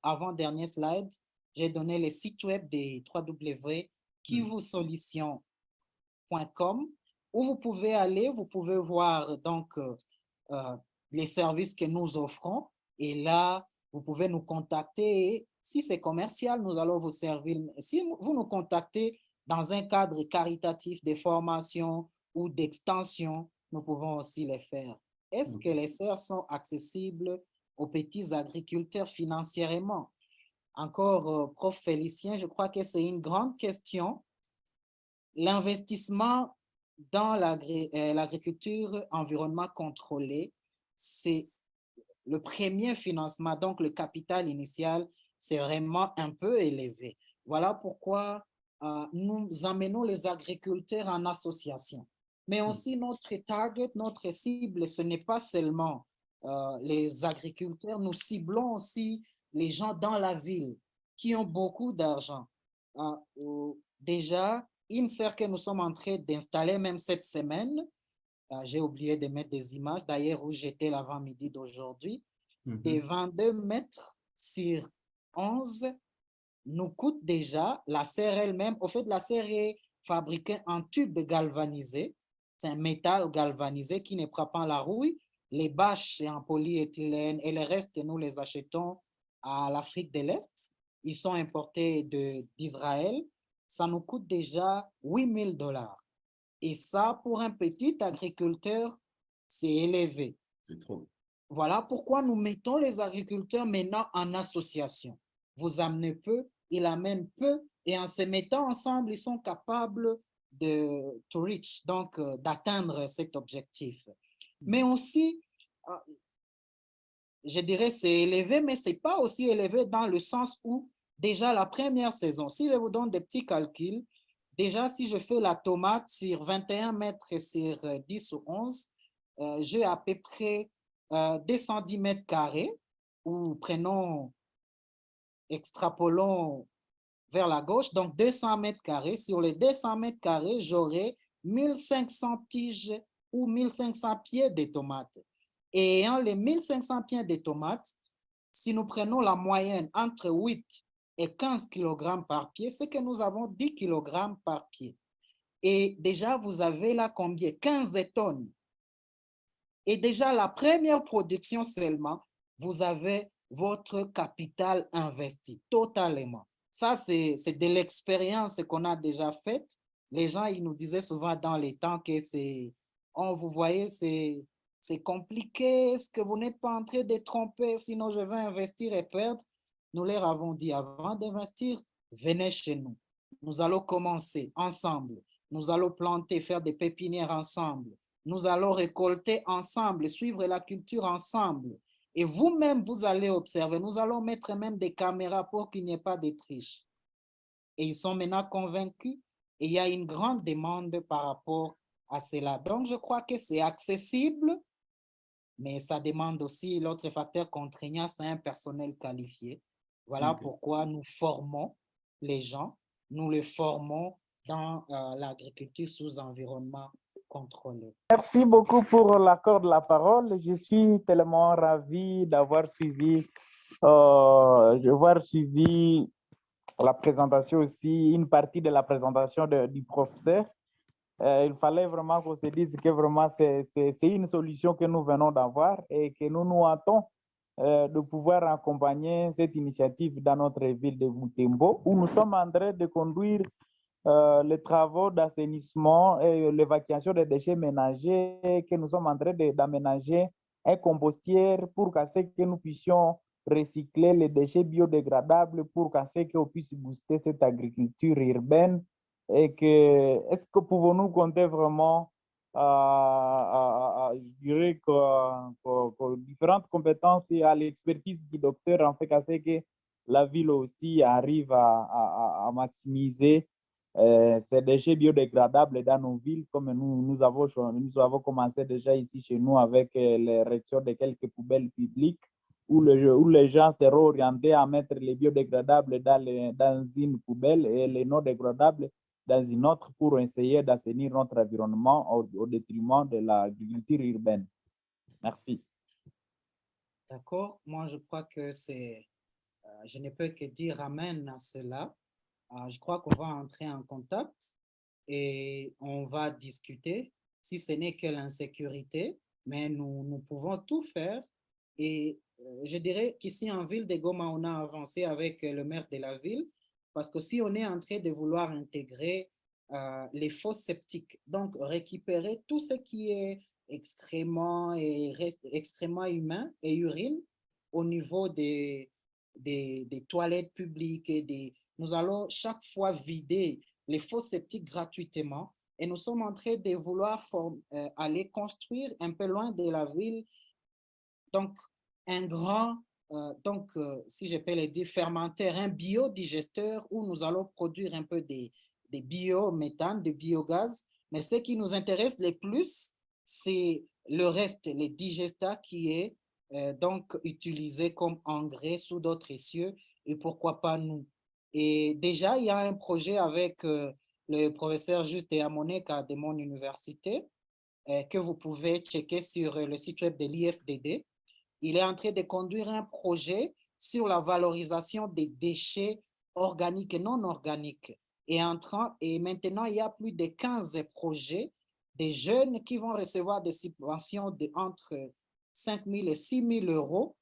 avant-dernier slide, j'ai donné le site web des www.kivusolutions.com où vous pouvez aller, vous pouvez voir donc les services que nous offrons et là, vous pouvez nous contacter et si c'est commercial, nous allons vous servir. Si vous nous contactez dans un cadre caritatif de formation ou d'extension, nous pouvons aussi les faire. Est-ce que les serres sont accessibles aux petits agriculteurs financièrement? Encore, Prof. Félicien, je crois que c'est une grande question. L'investissement dans l'agriculture environnement contrôlé, c'est le premier financement, donc le capital initial, c'est vraiment un peu élevé. Voilà pourquoi nous amenons les agriculteurs en association. Mais aussi notre target, notre cible, ce n'est pas seulement les agriculteurs, nous ciblons aussi les gens dans la ville qui ont beaucoup d'argent. Déjà, une serre que nous sommes en train d'installer même cette semaine, j'ai oublié de mettre des images, d'ailleurs où j'étais l'avant-midi d'aujourd'hui, des 22 mètres sur 11 nous coûte déjà la serre elle-même. Au fait, la serre est fabriquée en tube galvanisé. C'est un métal galvanisé qui ne prend pas la rouille. Les bâches en polyéthylène et le reste, nous les achetons à l'Afrique de l'Est. Ils sont importés d'Israël. Ça nous coûte déjà 8 000 $. Et ça, pour un petit agriculteur, c'est élevé. C'est trop. Voilà pourquoi nous mettons les agriculteurs maintenant en association. Vous amenez peu, ils amènent peu, et en se mettant ensemble, ils sont capables d'atteindre cet objectif. Mais aussi, je dirais c'est élevé, mais ce n'est pas aussi élevé dans le sens où déjà la première saison, si je vous donne des petits calculs, déjà si je fais la tomate sur 21 mètres sur 10 ou 11, j'ai à peu près 210 mètres carrés, ou extrapolons vers la gauche, donc 200 mètres carrés. Sur les 200 mètres carrés, j'aurai 1500 tiges ou 1500 pieds de tomates. Et ayant les 1500 pieds de tomates, si nous prenons la moyenne entre 8 et 15 kg par pied, c'est que nous avons 10 kg par pied. Et déjà, vous avez là combien? 15 tonnes. Et déjà, la première production seulement, vous avez votre capital investi totalement. Ça, c'est de l'expérience qu'on a déjà faite. Les gens, ils nous disaient souvent dans les temps que vous voyez, c'est compliqué. Est-ce que vous n'êtes pas en train de tromper? Sinon, je vais investir et perdre. Nous leur avons dit, avant d'investir, venez chez nous. Nous allons commencer ensemble. Nous allons planter, faire des pépinières ensemble. Nous allons récolter ensemble, suivre la culture ensemble. Et vous-même, vous allez observer. Nous allons mettre même des caméras pour qu'il n'y ait pas de triche. Et ils sont maintenant convaincus. Et il y a une grande demande par rapport à cela. Donc, je crois que c'est accessible, mais ça demande aussi l'autre facteur contraignant, c'est un personnel qualifié. Voilà pourquoi nous formons les gens. Nous les formons dans l'agriculture sous environnement contrôlé. Merci beaucoup pour l'accord de la parole. Je suis tellement ravi d'avoir suivi la présentation aussi, une partie de la présentation du professeur. Il fallait vraiment qu'on se dise que vraiment c'est une solution que nous venons d'avoir et que nous nous hâtons de pouvoir accompagner cette initiative dans notre ville de Butembo, où nous sommes en train de conduire les travaux d'assainissement et l'évacuation des déchets ménagers, que nous sommes en train d'aménager un compostière pour que nous puissions recycler les déchets biodégradables pour qu'on puisse booster cette agriculture urbaine Et que, est-ce que pouvons-nous compter vraiment, je dirais que différentes compétences et à l'expertise du docteur, en fait, à ce que la ville aussi arrive à maximiser ces déchets biodégradables dans nos villes, comme nous avons commencé déjà ici chez nous avec l'érection de quelques poubelles publiques où les gens seront orientés à mettre les biodégradables dans une poubelle et les non dégradables dans une autre pour essayer d'assainir notre environnement au détriment de l'agriculture urbaine. Merci. D'accord. Moi, je crois que je ne peux que dire amen à cela. Je crois qu'on va entrer en contact et on va discuter. Si ce n'est que l'insécurité, mais nous pouvons tout faire. Et je dirais qu'ici en ville de Goma, on a avancé avec le maire de la ville, parce que si on est en train de vouloir intégrer les fosses septiques, donc récupérer tout ce qui est excréments et reste excréments humains et urine au niveau des toilettes publiques et nous allons chaque fois vider les fosses septiques gratuitement et nous sommes en train de vouloir aller construire un peu loin de la ville, donc un grand, si je peux le dire, fermentaire, un biodigesteur où nous allons produire un peu des biométhane, de biogaz, mais ce qui nous intéresse le plus, c'est le reste, les digestats qui est donc utilisé comme engrais sous d'autres cieux et pourquoi pas nous. Et déjà, il y a un projet avec le professeur Juste Amoneka de mon université que vous pouvez checker sur le site web de l'IFDD. Il est en train de conduire un projet sur la valorisation des déchets organiques et non organiques. Et maintenant, il y a plus de 15 projets des jeunes qui vont recevoir des subventions de entre 5 000 et 6 000 euros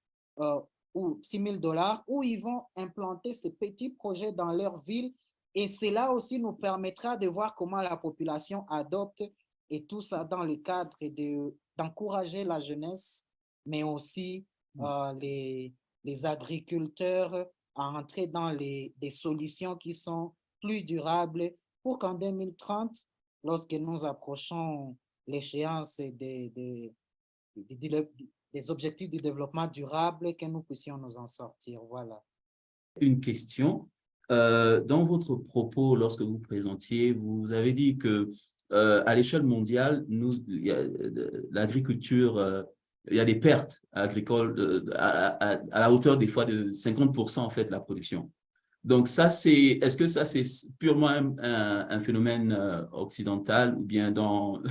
ou 6 000 $, où ils vont implanter ces petits projets dans leur ville. Et cela aussi nous permettra de voir comment la population adopte et tout ça dans le cadre d'encourager la jeunesse, mais aussi les agriculteurs à entrer dans des solutions qui sont plus durables pour qu'en 2030, lorsque nous approchons l'échéance des objectifs du développement durable, que nous puissions nous en sortir. Voilà. Une question. Dans votre propos, lorsque vous présentiez, vous avez dit que à l'échelle mondiale, l'agriculture, il y a des pertes agricoles à la hauteur des fois de 50% en fait de la production. Donc ça, est-ce que ça c'est purement un phénomène occidental ou bien dans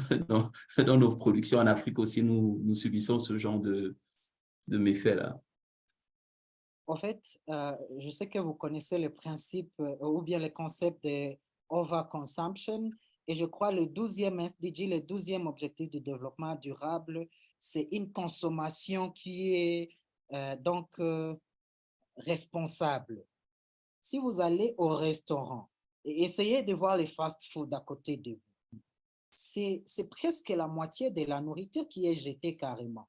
nos productions en Afrique aussi, nous subissons ce genre de méfaits-là? En fait, je sais que vous connaissez le principe ou bien le concept de overconsumption et je crois le 12e SDG, le 12e objectif du développement durable, c'est une consommation qui est responsable. Si vous allez au restaurant et essayez de voir les fast-food à côté de vous, c'est presque la moitié de la nourriture qui est jetée carrément.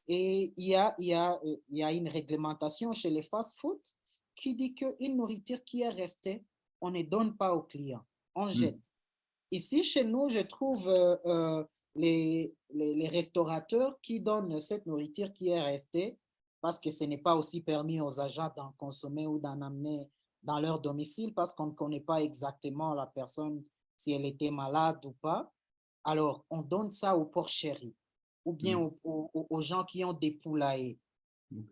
Et il y a une réglementation chez les fast-food qui dit qu'une nourriture qui est restée, on ne donne pas aux clients, on jette. Ici, chez nous, je trouve les restaurateurs qui donnent cette nourriture qui est restée parce que ce n'est pas aussi permis aux agents d'en consommer ou d'en amener dans leur domicile parce qu'on ne connaît pas exactement la personne, si elle était malade ou pas. Alors, on donne ça aux porcheries ou bien aux gens qui ont des poulaillers.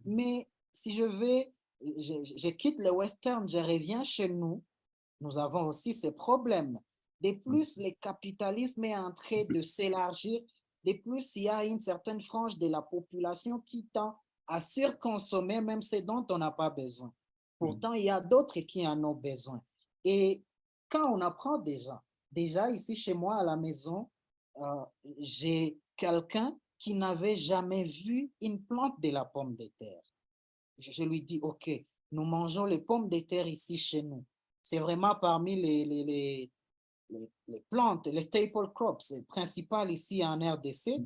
Mais si je quitte le western, je reviens chez nous, nous avons aussi ces problèmes. De plus, le capitalisme est en train de s'élargir. De plus, il y a une certaine frange de la population qui tend à surconsommer même ce dont on n'a pas besoin. Pourtant, il y a d'autres qui en ont besoin. Et quand on apprend déjà ici chez moi à la maison, j'ai quelqu'un qui n'avait jamais vu une plante de la pomme de terre. Je lui dis, OK, nous mangeons les pommes de terre ici chez nous. C'est vraiment parmi les plantes, les staple crops principales ici en RDC.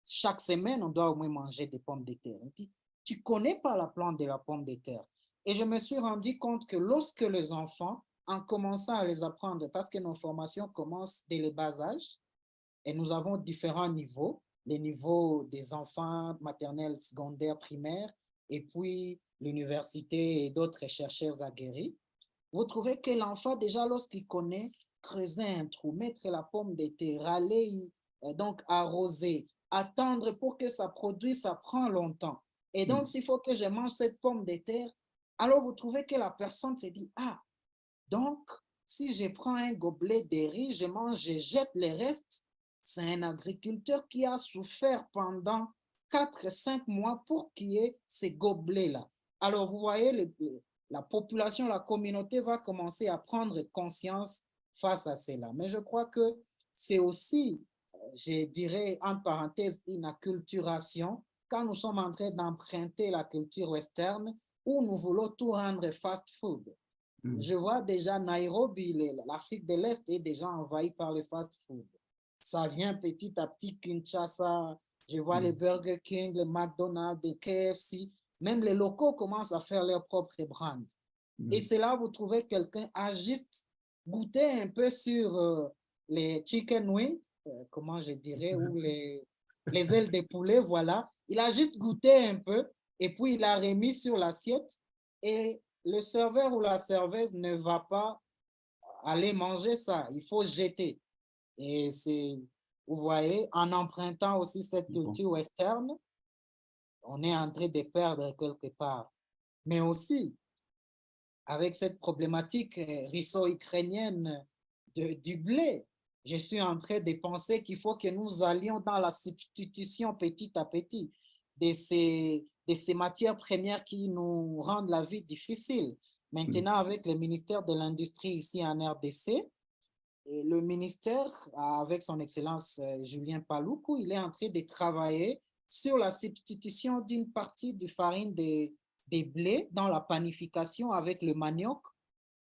Chaque semaine, on doit au moins manger des pommes de terre. Et puis, tu ne connais pas la plante de la pomme de terre. Et je me suis rendu compte que lorsque les enfants en commençant à les apprendre, parce que nos formations commencent dès le bas âge et nous avons différents niveaux, les niveaux des enfants maternels, secondaires, primaires, et puis l'université et d'autres chercheurs aguerris. Vous trouvez que l'enfant, déjà, lorsqu'il connaît, creuser un trou, mettre la pomme de terre, aller donc arroser, attendre pour que ça produise, ça prend longtemps. Et donc, s'il faut que je mange cette pomme de terre, alors vous trouvez que la personne se dit, ah, donc, si je prends un gobelet de riz, je mange, je jette les restes, c'est un agriculteur qui a souffert pendant 4-5 mois pour qu'il y ait ces gobelets-là. Alors, vous voyez, la population, la communauté va commencer à prendre conscience face à cela. Mais je crois que c'est aussi, je dirais, entre parenthèses, une acculturation quand nous sommes en train d'emprunter la culture western où nous voulons tout rendre fast-food. Je vois déjà Nairobi, l'Afrique de l'Est est déjà envahie par le fast-food. Ça vient petit à petit, Kinshasa, je vois les Burger King, le McDonald's, les KFC, même les locaux commencent à faire leur propre brand. Et c'est là où vous trouvez quelqu'un a juste goûté un peu sur les chicken wings, comment je dirais, ou les ailes de poulet, voilà. Il a juste goûté un peu et puis il a remis sur l'assiette et le serveur ou la serveuse ne va pas aller manger ça, il faut jeter. Et c'est, vous voyez, en empruntant aussi cette culture western, on est en train de perdre quelque part. Mais aussi, avec cette problématique russo-ukrainienne du blé, je suis en train de penser qu'il faut que nous allions dans la substitution petit à petit de ces matières premières qui nous rendent la vie difficile. Maintenant, avec le ministère de l'Industrie ici en RDC, et le ministère, avec son Excellence Julien Paluku, il est en train de travailler sur la substitution d'une partie de farine des blés dans la panification avec le manioc.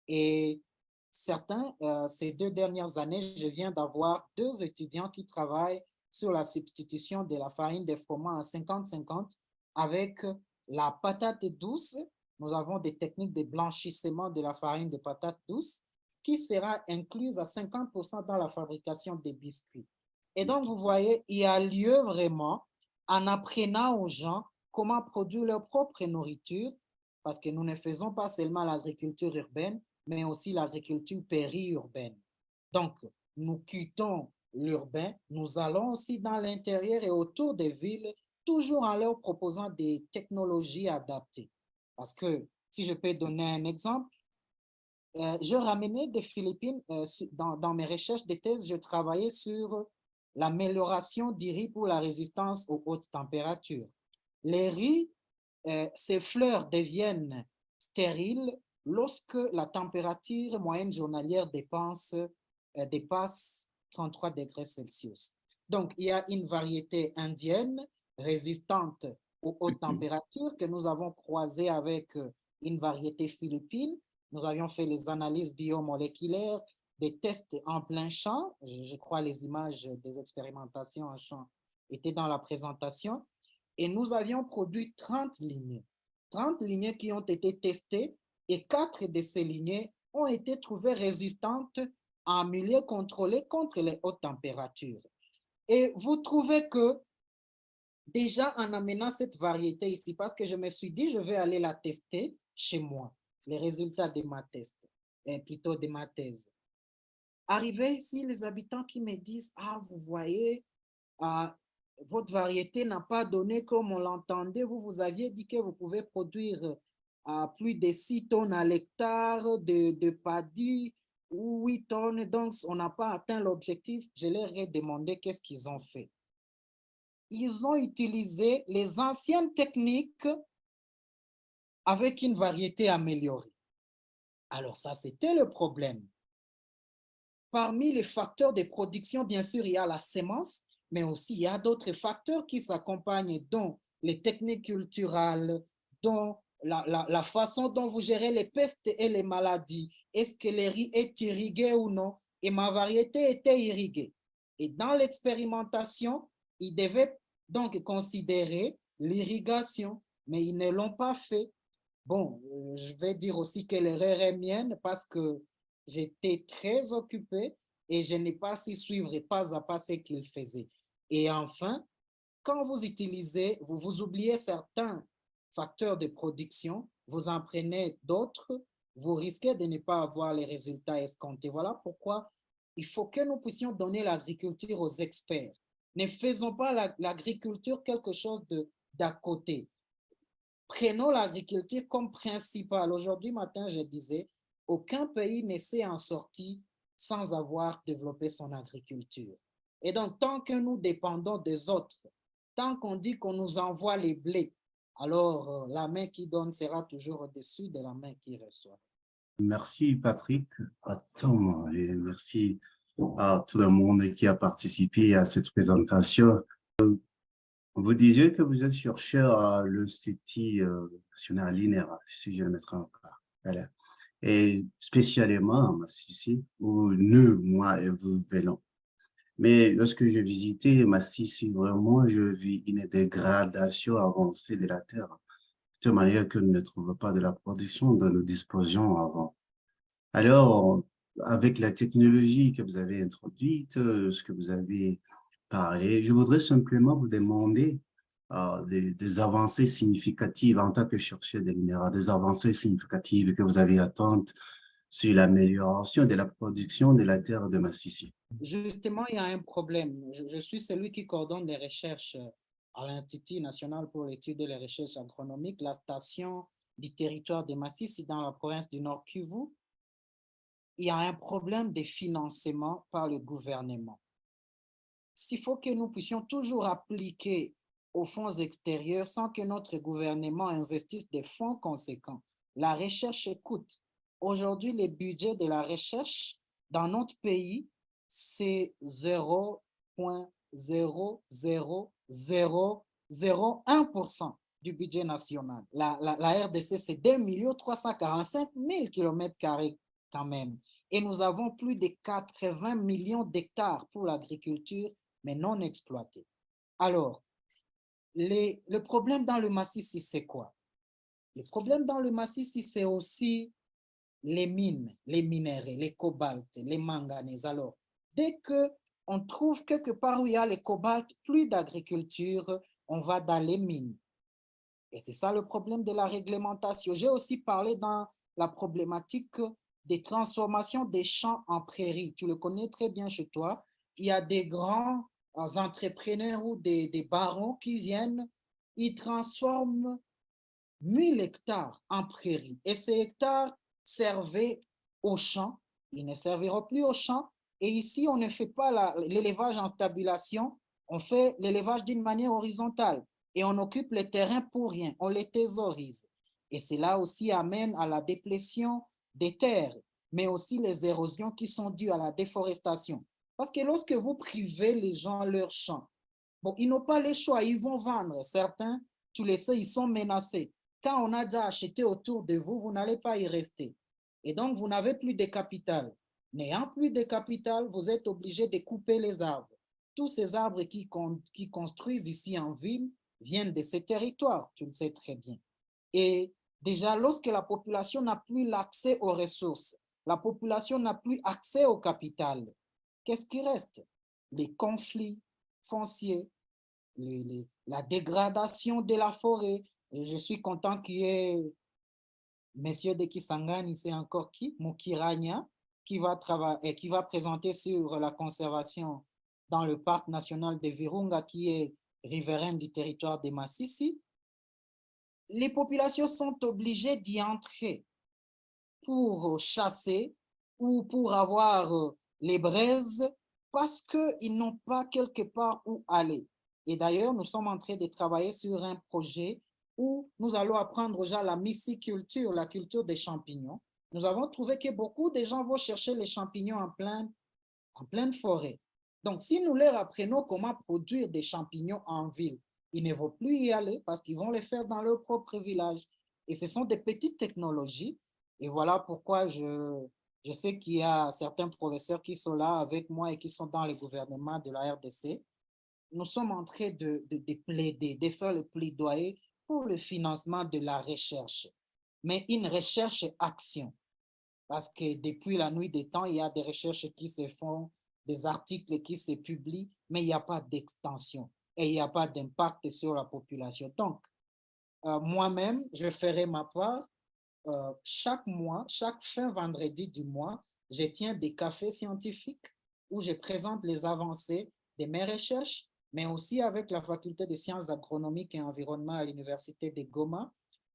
Et certains, ces 2 dernières années, je viens d'avoir 2 étudiants qui travaillent sur la substitution de la farine de froment à 50-50 avec la patate douce. Nous avons des techniques de blanchissement de la farine de patate douce qui sera incluse à 50% dans la fabrication des biscuits. Et donc, vous voyez, il y a lieu vraiment, en apprenant aux gens comment produire leur propre nourriture, parce que nous ne faisons pas seulement l'agriculture urbaine, mais aussi l'agriculture périurbaine. Donc, nous quittons l'urbain, nous allons aussi dans l'intérieur et autour des villes, toujours en leur proposant des technologies adaptées. Parce que, si je peux donner un exemple, je ramenais des Philippines, dans mes recherches de thèse, je travaillais sur l'amélioration du riz pour la résistance aux hautes températures. Les riz, ces fleurs deviennent stériles lorsque la température moyenne journalière dépasse 33 degrés Celsius. Donc, il y a une variété indienne résistante aux hautes températures que nous avons croisée avec une variété philippine. Nous avions fait les analyses biomoléculaires, des tests en plein champ. Je crois les images des expérimentations en champ étaient dans la présentation. Et nous avions produit 30 lignées. 30 lignées qui ont été testées et 4 de ces lignées ont été trouvées résistantes en milieu contrôlé contre les hautes températures. Et vous trouvez que déjà en amenant cette variété ici, parce que je me suis dit, je vais aller la tester chez moi, les résultats de ma test, plutôt de ma thèse. Arrivé ici, les habitants qui me disent, ah, vous voyez, votre variété n'a pas donné comme on l'entendait. Vous aviez dit que vous pouvez produire plus de 6 tonnes à l'hectare de paddy ou 8 tonnes. Donc, on n'a pas atteint l'objectif. Je leur ai demandé qu'est-ce qu'ils ont fait. Ils ont utilisé les anciennes techniques avec une variété améliorée. Alors ça, c'était le problème. Parmi les facteurs de production, bien sûr, il y a la sémence, mais aussi il y a d'autres facteurs qui s'accompagnent, dont les techniques culturelles, dont la façon dont vous gérez les pestes et les maladies. Est-ce que le riz est irrigué ou non? Et ma variété était irriguée. Et dans l'expérimentation, ils devaient donc considérer l'irrigation, mais ils ne l'ont pas fait. Bon, je vais dire aussi que l'erreur est mienne parce que j'étais très occupé et je n'ai pas su suivre pas à pas ce qu'il faisait. Et enfin, quand vous utilisez, vous oubliez certains facteurs de production, vous en prenez d'autres, vous risquez de ne pas avoir les résultats escomptés. Voilà pourquoi il faut que nous puissions donner l'agriculture aux experts. Ne faisons pas l'agriculture quelque chose d'à côté. Prenons l'agriculture comme principale. Aujourd'hui matin, je disais, aucun pays ne s'est en sorti sans avoir développé son agriculture. Et donc, tant que nous dépendons des autres, tant qu'on dit qu'on nous envoie les blés, alors la main qui donne sera toujours au-dessus de la main qui reçoit. Merci Patrick, à Tom et merci à tout le monde qui a participé à cette présentation. Vous disiez que vous êtes chercheur à l'Institut national l'INERA, si je ne me trompe pas. Voilà. Et spécialement à Massissi, où nous, moi et vous venons. Mais lorsque je visitais Massissi, vraiment, je vis une dégradation avancée de la terre, de manière que nous ne trouvons pas de la production dont nous disposions avant. Alors, avec la technologie que vous avez introduite, ce que vous avez parlé, je voudrais simplement vous demander des avancées significatives en tant que chercheur de l'INERA, des avancées significatives que vous avez attentes sur l'amélioration de la production de la terre de Massissi. Justement, il y a un problème. Je suis celui qui coordonne les recherches à l'Institut national pour l'étude et les recherches agronomiques, la station du territoire de Massissi dans la province du Nord Kivu. Il y a un problème de financement par le gouvernement. S'il faut que nous puissions toujours appliquer aux fonds extérieurs sans que notre gouvernement investisse des fonds conséquents. La recherche coûte. Aujourd'hui, le budget de la recherche dans notre pays, c'est 0,00001% du budget national. La RDC, c'est 2 345 000 km² quand même. Et nous avons plus de 80 millions d'hectares pour l'agriculture, mais non exploités. Alors, le problème dans le Massissi, c'est quoi? Le problème dans le Massissi, c'est aussi les mines, les minéraux, les cobaltes, les manganèses. Alors, dès qu'on trouve quelque part où il y a les cobaltes, plus d'agriculture, on va dans les mines. Et c'est ça le problème de la réglementation. J'ai aussi parlé dans la problématique des transformations des champs en prairies. Tu le connais très bien chez toi. Il y a des grands entrepreneurs ou des barons qui viennent, ils transforment 1000 hectares en prairies. Et ces hectares servaient aux champs. Ils ne serviront plus aux champs. Et ici, on ne fait pas l'élevage en stabulation, on fait l'élevage d'une manière horizontale. Et on occupe les terrains pour rien, on les thésaurise. Et cela aussi amène à la déplétion des terres, mais aussi les érosions qui sont dues à la déforestation. Parce que lorsque vous privez les gens leurs champs, bon, ils n'ont pas le choix, ils vont vendre. Certains, tu le sais, ils sont menacés. Quand on a déjà acheté autour de vous, vous n'allez pas y rester. Et donc, vous n'avez plus de capital. N'ayant plus de capital, vous êtes obligé de couper les arbres. Tous ces arbres qui construisent ici en ville viennent de ces territoires, tu le sais très bien. Et déjà, lorsque la population n'a plus l'accès aux ressources, la population n'a plus accès au capital, qu'est-ce qui reste? Les conflits fonciers, la dégradation de la forêt. Et je suis content qu'il y ait Monsieur de Kisangani, c'est encore qui? Mukiranya, qui va présenter sur la conservation dans le parc national de Virunga, qui est riverain du territoire de Massissi. Les populations sont obligées d'y entrer pour chasser ou pour avoir les braises parce qu'ils n'ont pas quelque part où aller. Et d'ailleurs, nous sommes en train de travailler sur un projet où nous allons apprendre déjà la myciculture, la culture des champignons. Nous avons trouvé que beaucoup de gens vont chercher les champignons en pleine forêt. Donc, si nous leur apprenons comment produire des champignons en ville, ils ne vont plus y aller parce qu'ils vont les faire dans leur propre village. Et ce sont des petites technologies. Et voilà pourquoi je sais qu'il y a certains professeurs qui sont là avec moi et qui sont dans le gouvernement de la RDC. Nous sommes en train de plaider, de faire le plaidoyer pour le financement de la recherche, mais une recherche-action. parce que depuis la nuit des temps, il y a des recherches qui se font, des articles qui se publient, mais il n'y a pas d'extension et il n'y a pas d'impact sur la population. Donc, moi-même, je ferai ma part. Chaque mois, chaque fin vendredi du mois, je tiens des cafés scientifiques où je présente les avancées de mes recherches, mais aussi avec la faculté de sciences agronomiques et environnement à l'université de Goma.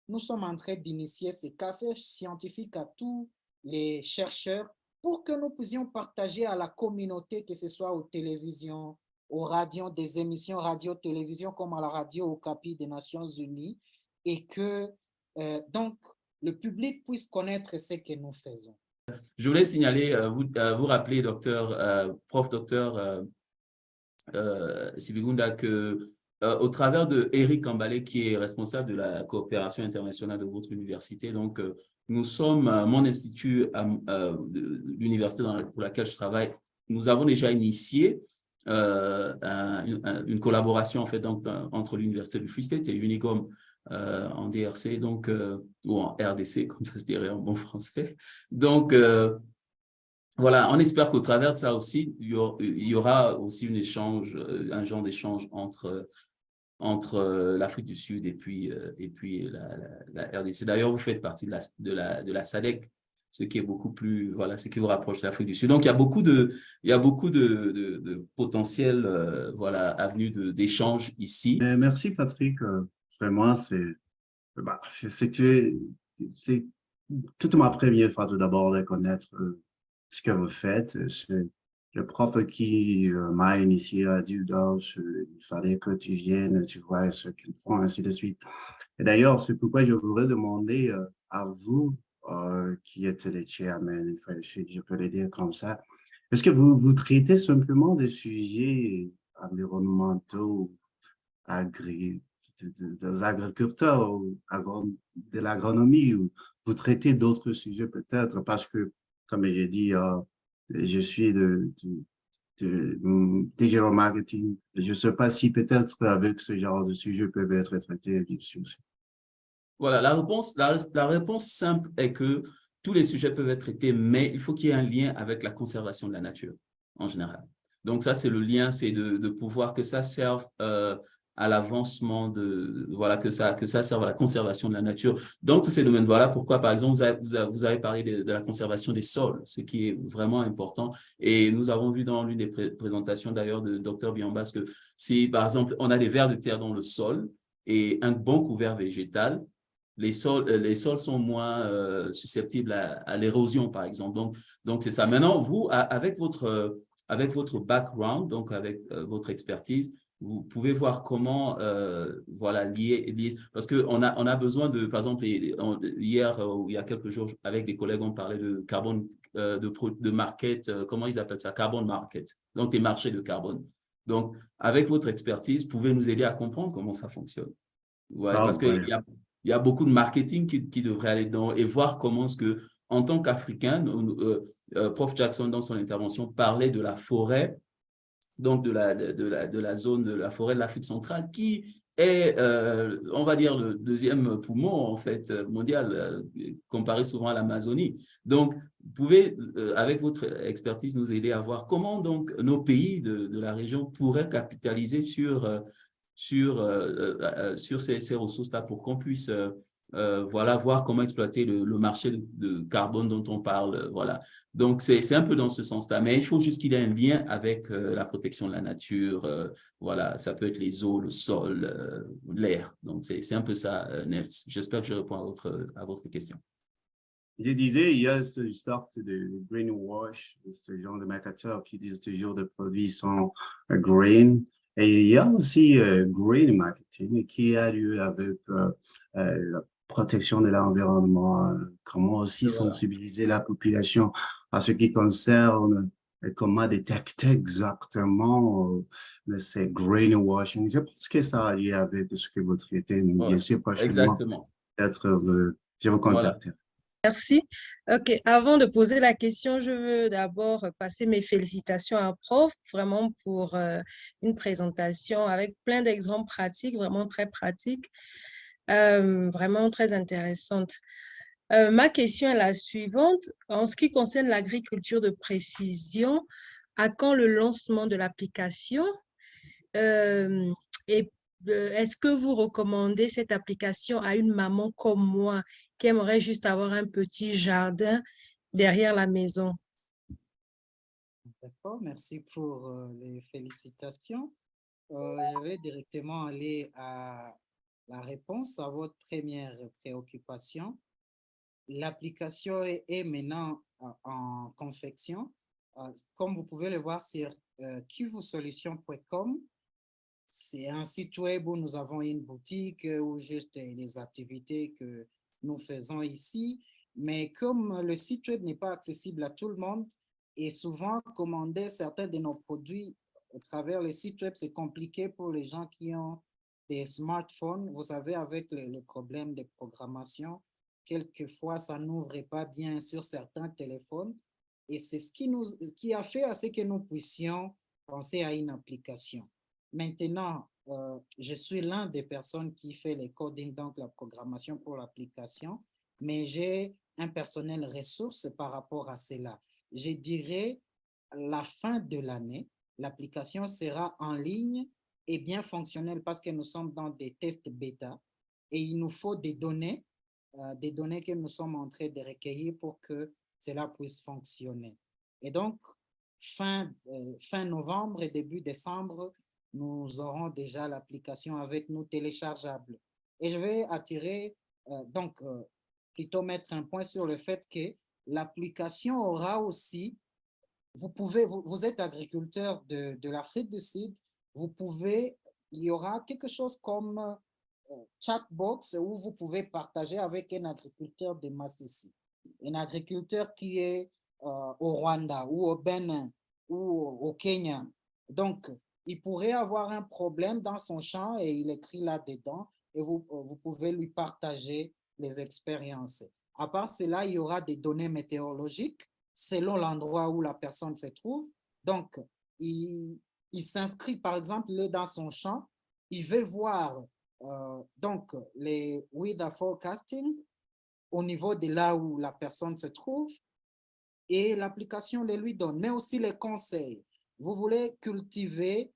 Nous sommes en train d'initier ces cafés scientifiques à tous les chercheurs pour que nous puissions partager à la communauté, que ce soit aux télévisions, aux radios, des émissions radio-télévision comme à la radio Okapi des Nations Unies, et que donc le public puisse connaître ce que nous faisons. Je voulais signaler, vous rappeler, prof docteur Sibigunda, que au travers de Eric Kambalé, qui est responsable de la coopération internationale de votre université, donc nous sommes, mon institut, l'université pour laquelle je travaille, nous avons déjà initié une collaboration en fait, donc, entre l'université du Free State et Unigom en DRC, donc, ou en RDC, comme ça se dirait en bon français. Donc, voilà, on espère qu'au travers de ça aussi, il y aura aussi un genre d'échange entre l'Afrique du Sud et puis la RDC. D'ailleurs, vous faites partie de la SADC, ce qui est beaucoup plus, voilà, ce qui vous rapproche de l'Afrique du Sud. Donc, il y a beaucoup de potentiel, voilà, avenues d'échange ici. Merci, Patrick. Vraiment, c'est toute ma première fois tout d'abord de connaître ce que vous faites. Le prof qui m'a initié a dit, il fallait que tu viennes, tu vois ce qu'ils font, ainsi de suite. Et d'ailleurs, c'est pourquoi je voudrais demander à vous, qui êtes les chairman, je peux le dire comme ça, est-ce que vous traitez simplement des sujets environnementaux, des agriculteurs, de l'agronomie, ou vous traitez d'autres sujets peut-être, parce que, comme j'ai dit, je suis de digital marketing. Je ne sais pas si peut-être avec ce genre de sujets peuvent être traités, bien sûr. Voilà, la réponse simple est que tous les sujets peuvent être traités, mais il faut qu'il y ait un lien avec la conservation de la nature en général. Donc ça, c'est le lien, c'est de pouvoir que ça serve à l'avancement voilà, que ça serve à la conservation de la nature. Donc, tous ces domaines, voilà pourquoi, par exemple, vous avez parlé de la conservation des sols, ce qui est vraiment important. Et nous avons vu dans l'une des présentations d'ailleurs de Dr Biambas que si, par exemple, on a des vers de terre dans le sol et un bon couvert végétal, les sols sont moins susceptibles à l'érosion, par exemple. Donc, c'est ça. Maintenant, vous, avec votre background, donc avec votre expertise, vous pouvez voir comment voilà, lier, parce qu'on a besoin de, par exemple, hier ou il y a quelques jours, avec des collègues, on parlait de carbone, de market, comment ils appellent ça, carbon market, donc des marchés de carbone. Donc, avec votre expertise, vous pouvez nous aider à comprendre comment ça fonctionne. Ouais, parce qu'il y a beaucoup de marketing qui devrait aller dedans et voir comment est-ce que, en tant qu'Africain, Prof Jackson, dans son intervention, parlait de la forêt, donc de la zone de la forêt de l'Afrique centrale, qui est, on va dire, le deuxième poumon, en fait, mondial, comparé souvent à l'Amazonie. Donc, vous pouvez, avec votre expertise, nous aider à voir comment donc nos pays de la région pourraient capitaliser sur ces ressources-là pour qu'on puisse voilà, voir comment exploiter le marché de carbone dont on parle. Voilà. Donc, c'est un peu dans ce sens-là. Mais il faut juste qu'il y ait un lien avec la protection de la nature. Voilà, ça peut être les eaux, le sol, l'air. Donc, c'est un peu ça, Nels. J'espère que je réponds à votre question. Je disais, il y a ce sorte de greenwash, ce genre de marketeurs qui disent toujours que les produits sont green. Et il y a aussi green marketing qui a lieu avec la protection de l'environnement, comment aussi sensibiliser la population à ce qui concerne comment détecter exactement ces greenwashing. Je pense que ça a lieu avec ce que vous traitez, bien sûr, prochainement. Exactement. Peut-être je vous contacterai. Voilà. Merci. OK. Avant de poser la question, je veux d'abord passer mes félicitations à Prof, vraiment pour une présentation avec plein d'exemples pratiques, vraiment très pratiques, vraiment très intéressante. Ma question est la suivante. En ce qui concerne l'agriculture de précision, à quand le lancement de l'application? Euh, et est-ce que vous recommandez cette application à une maman comme moi qui aimerait juste avoir un petit jardin derrière la maison? D'accord, merci pour les félicitations. Je vais directement aller à la réponse à votre première préoccupation. L'application est maintenant en confection. Comme vous pouvez le voir sur kivusolution.com, c'est un site web où nous avons une boutique ou juste les activités que nous faisons ici. Mais comme le site web n'est pas accessible à tout le monde et souvent commander certains de nos produits à travers le site web, c'est compliqué pour les gens qui ont des smartphones. Vous savez, avec le problème de programmation, quelquefois, ça n'ouvre pas bien sur certains téléphones. Et c'est ce qui a fait à ce que nous puissions penser à une application. Maintenant, je suis l'un des personnes qui fait les coding, donc la programmation pour l'application, mais j'ai un personnel ressource par rapport à cela. Je dirais, à la fin de l'année, l'application sera en ligne et bien fonctionnelle parce que nous sommes dans des tests bêta et il nous faut des données que nous sommes en train de recueillir pour que cela puisse fonctionner. Et donc, fin novembre et début décembre, nous aurons déjà l'application avec nous téléchargeable. Et je vais plutôt mettre un point sur le fait que l'application aura aussi, vous êtes agriculteur de l'Afrique du Sud, il y aura quelque chose comme chatbox où vous pouvez partager avec un agriculteur de Massissi, un agriculteur qui est au Rwanda ou au Bénin ou au Kenya. Donc, il pourrait avoir un problème dans son champ et il écrit là-dedans et vous pouvez lui partager les expériences. À part cela, il y aura des données météorologiques selon l'endroit où la personne se trouve. Donc, il s'inscrit, par exemple, dans son champ, il veut voir donc les weather forecasting au niveau de là où la personne se trouve et l'application les lui donne, mais aussi les conseils. Vous voulez cultiver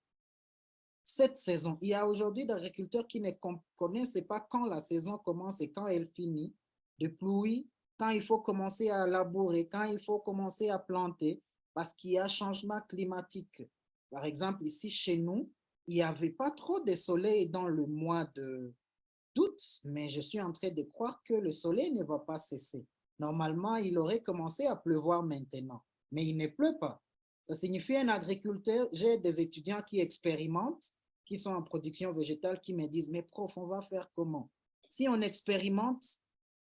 cette saison. Il y a aujourd'hui des agriculteurs qui ne connaissent pas quand la saison commence et quand elle finit, de pluie, quand il faut commencer à labourer, quand il faut commencer à planter, parce qu'il y a changement climatique. Par exemple, ici chez nous, il n'y avait pas trop de soleil dans le mois d'août, mais je suis en train de croire que le soleil ne va pas cesser. Normalement, il aurait commencé à pleuvoir maintenant, mais il ne pleut pas. Ça signifie un agriculteur, j'ai des étudiants qui expérimentent, qui sont en production végétale, qui me disent, mais prof, on va faire comment? Si on expérimente,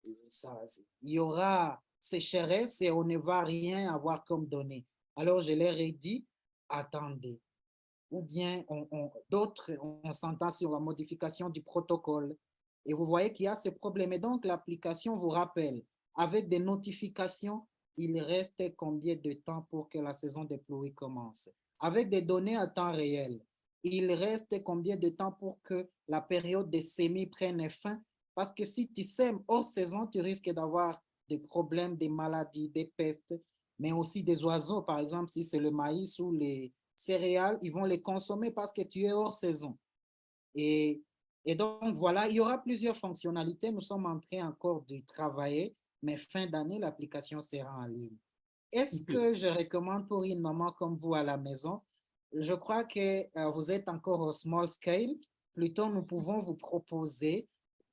il y aura sécheresse et on ne va rien avoir comme données. Alors, je leur ai dit, attendez. Ou bien d'autres, on s'entend sur la modification du protocole. Et vous voyez qu'il y a ce problème. Et donc, l'application vous rappelle, avec des notifications, il reste combien de temps pour que la saison des pluies commence? Avec des données à temps réel, il reste combien de temps pour que la période des semis prenne fin? Parce que si tu sèmes hors saison, tu risques d'avoir des problèmes, des maladies, des pestes, mais aussi des oiseaux, par exemple, si c'est le maïs ou les céréales, ils vont les consommer parce que tu es hors saison. Et donc, voilà, il y aura plusieurs fonctionnalités. Nous sommes en train encore de travailler, mais fin d'année, l'application sera en ligne. Est-ce que je recommande pour une maman comme vous à la maison? Je crois que vous êtes encore au small scale. Plutôt, nous pouvons vous proposer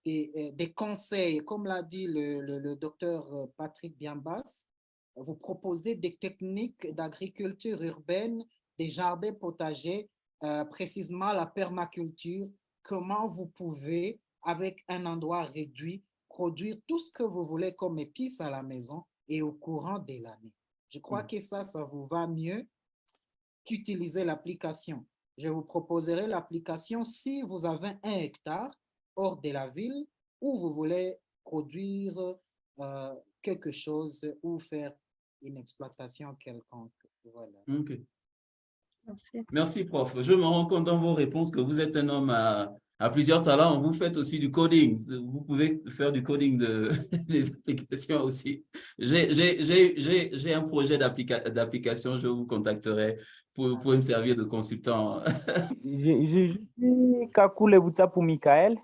des conseils, comme l'a dit le docteur Patrick Biambas, vous proposer des techniques d'agriculture urbaine, des jardins potagers, précisément la permaculture, comment vous pouvez, avec un endroit réduit, produire tout ce que vous voulez comme épices à la maison et au courant de l'année. Je crois que ça vous va mieux qu'utiliser l'application. Je vous proposerai l'application si vous avez 1 hectare hors de la ville où vous voulez produire quelque chose ou faire une exploitation quelconque. Voilà. Ok. Merci. Merci, prof. Je me rends compte dans vos réponses que vous êtes un homme à plusieurs talents. Vous faites aussi du coding. Vous pouvez faire du coding des applications aussi. J'ai un projet d'application. Je vous contacterai pour me servir de consultant. Je suis Kakule Boutsapu Michael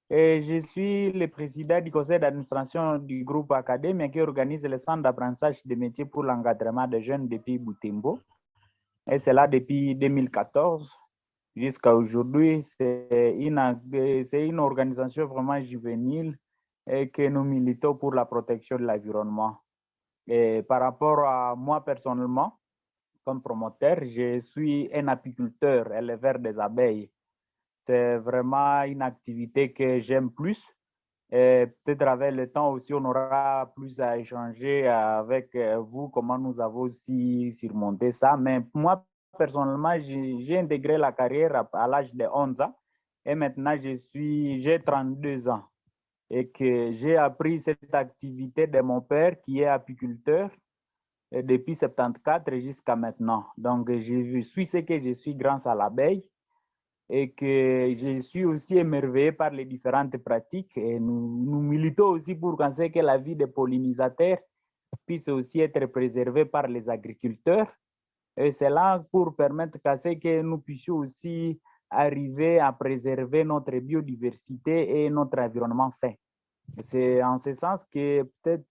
et je suis le président du conseil d'administration du groupe Academia qui organise le centre d'apprentissage des métiers pour l'encadrement des jeunes depuis Butembo. Et c'est là depuis 2014 jusqu'à aujourd'hui. C'est une organisation vraiment juvénile et que nous militons pour la protection de l'environnement. Et par rapport à moi personnellement, comme promoteur, je suis un apiculteur, éleveur des abeilles. C'est vraiment une activité que j'aime plus. Et peut-être avec le temps aussi, on aura plus à échanger avec vous, comment nous avons aussi surmonté ça. Mais moi, personnellement, j'ai intégré la carrière à l'âge de 11 ans et maintenant, j'ai 32 ans et que j'ai appris cette activité de mon père qui est apiculteur depuis 74 jusqu'à maintenant. Donc, je suis ce que je suis grâce à l'abeille et que je suis aussi émerveillé par les différentes pratiques. Et nous militons aussi pour que la vie des pollinisateurs puisse aussi être préservée par les agriculteurs. Et c'est là pour permettre que nous puissions aussi arriver à préserver notre biodiversité et notre environnement sain. C'est en ce sens que peut-être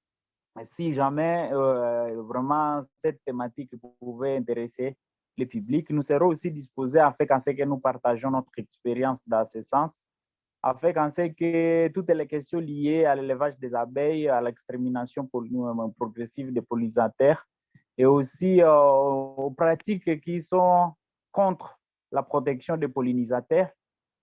si jamais vraiment cette thématique pouvait intéresser le public, nous serons aussi disposés à faire que nous partageons notre expérience dans ce sens, afin que toutes les questions liées à l'élevage des abeilles, à l'extermination progressive des pollinisateurs et aussi aux pratiques qui sont contre la protection des pollinisateurs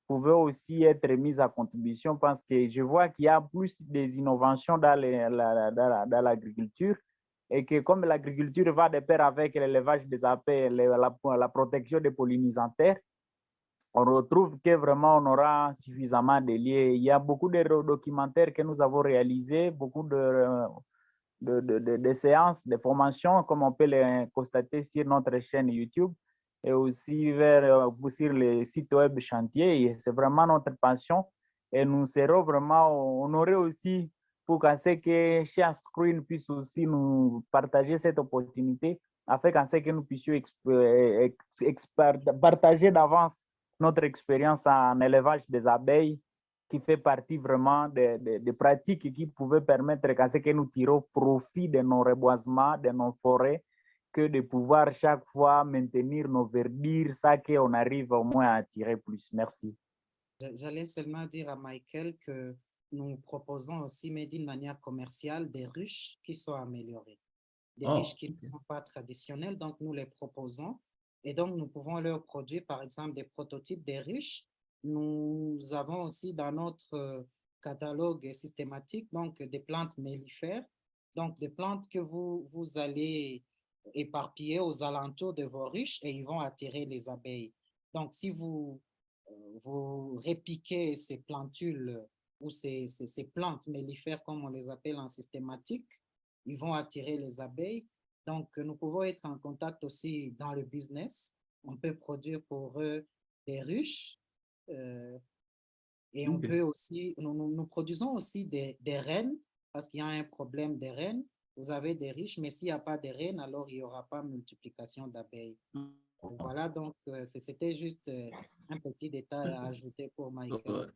pouvaient aussi être mises à contribution parce que je vois qu'il y a plus des innovations dans l'agriculture et que comme l'agriculture va de pair avec l'élevage des abeilles, la protection des pollinisateurs, on retrouve que vraiment on aura suffisamment de liens. Il y a beaucoup de documentaires que nous avons réalisés, beaucoup de séances, de formations, comme on peut les constater sur notre chaîne YouTube et aussi sur le site web Chantier. C'est vraiment notre passion et nous serons vraiment honorés aussi pour que Share Screen puisse aussi nous partager cette opportunité afin que nous puissions partager d'avance notre expérience en élevage des abeilles qui fait partie vraiment des pratiques qui pouvaient permettre que nous tirons profit de nos reboisements, de nos forêts, que de pouvoir chaque fois maintenir nos verdures, ça qu'on arrive au moins à tirer plus. Merci. J'allais seulement dire à Michael que nous proposons aussi, mais d'une manière commerciale, des ruches qui sont améliorées. Des ruches qui ne sont pas traditionnelles, donc nous les proposons. Et donc, nous pouvons leur produire, par exemple, des prototypes des ruches. Nous avons aussi dans notre catalogue systématique donc, des plantes mellifères, donc des plantes que vous allez éparpiller aux alentours de vos ruches et ils vont attirer les abeilles. Donc, si vous répiquez ces plantules ou ces plantes mellifères, comme on les appelle en systématique, ils vont attirer les abeilles. Donc, nous pouvons être en contact aussi dans le business. On peut produire pour eux des ruches et on peut aussi, nous produisons aussi des reines parce qu'il y a un problème des reines. Vous avez des ruches, mais s'il n'y a pas de reines, alors il n'y aura pas multiplication d'abeilles. Voilà, donc c'était juste un petit détail à ajouter pour Michael.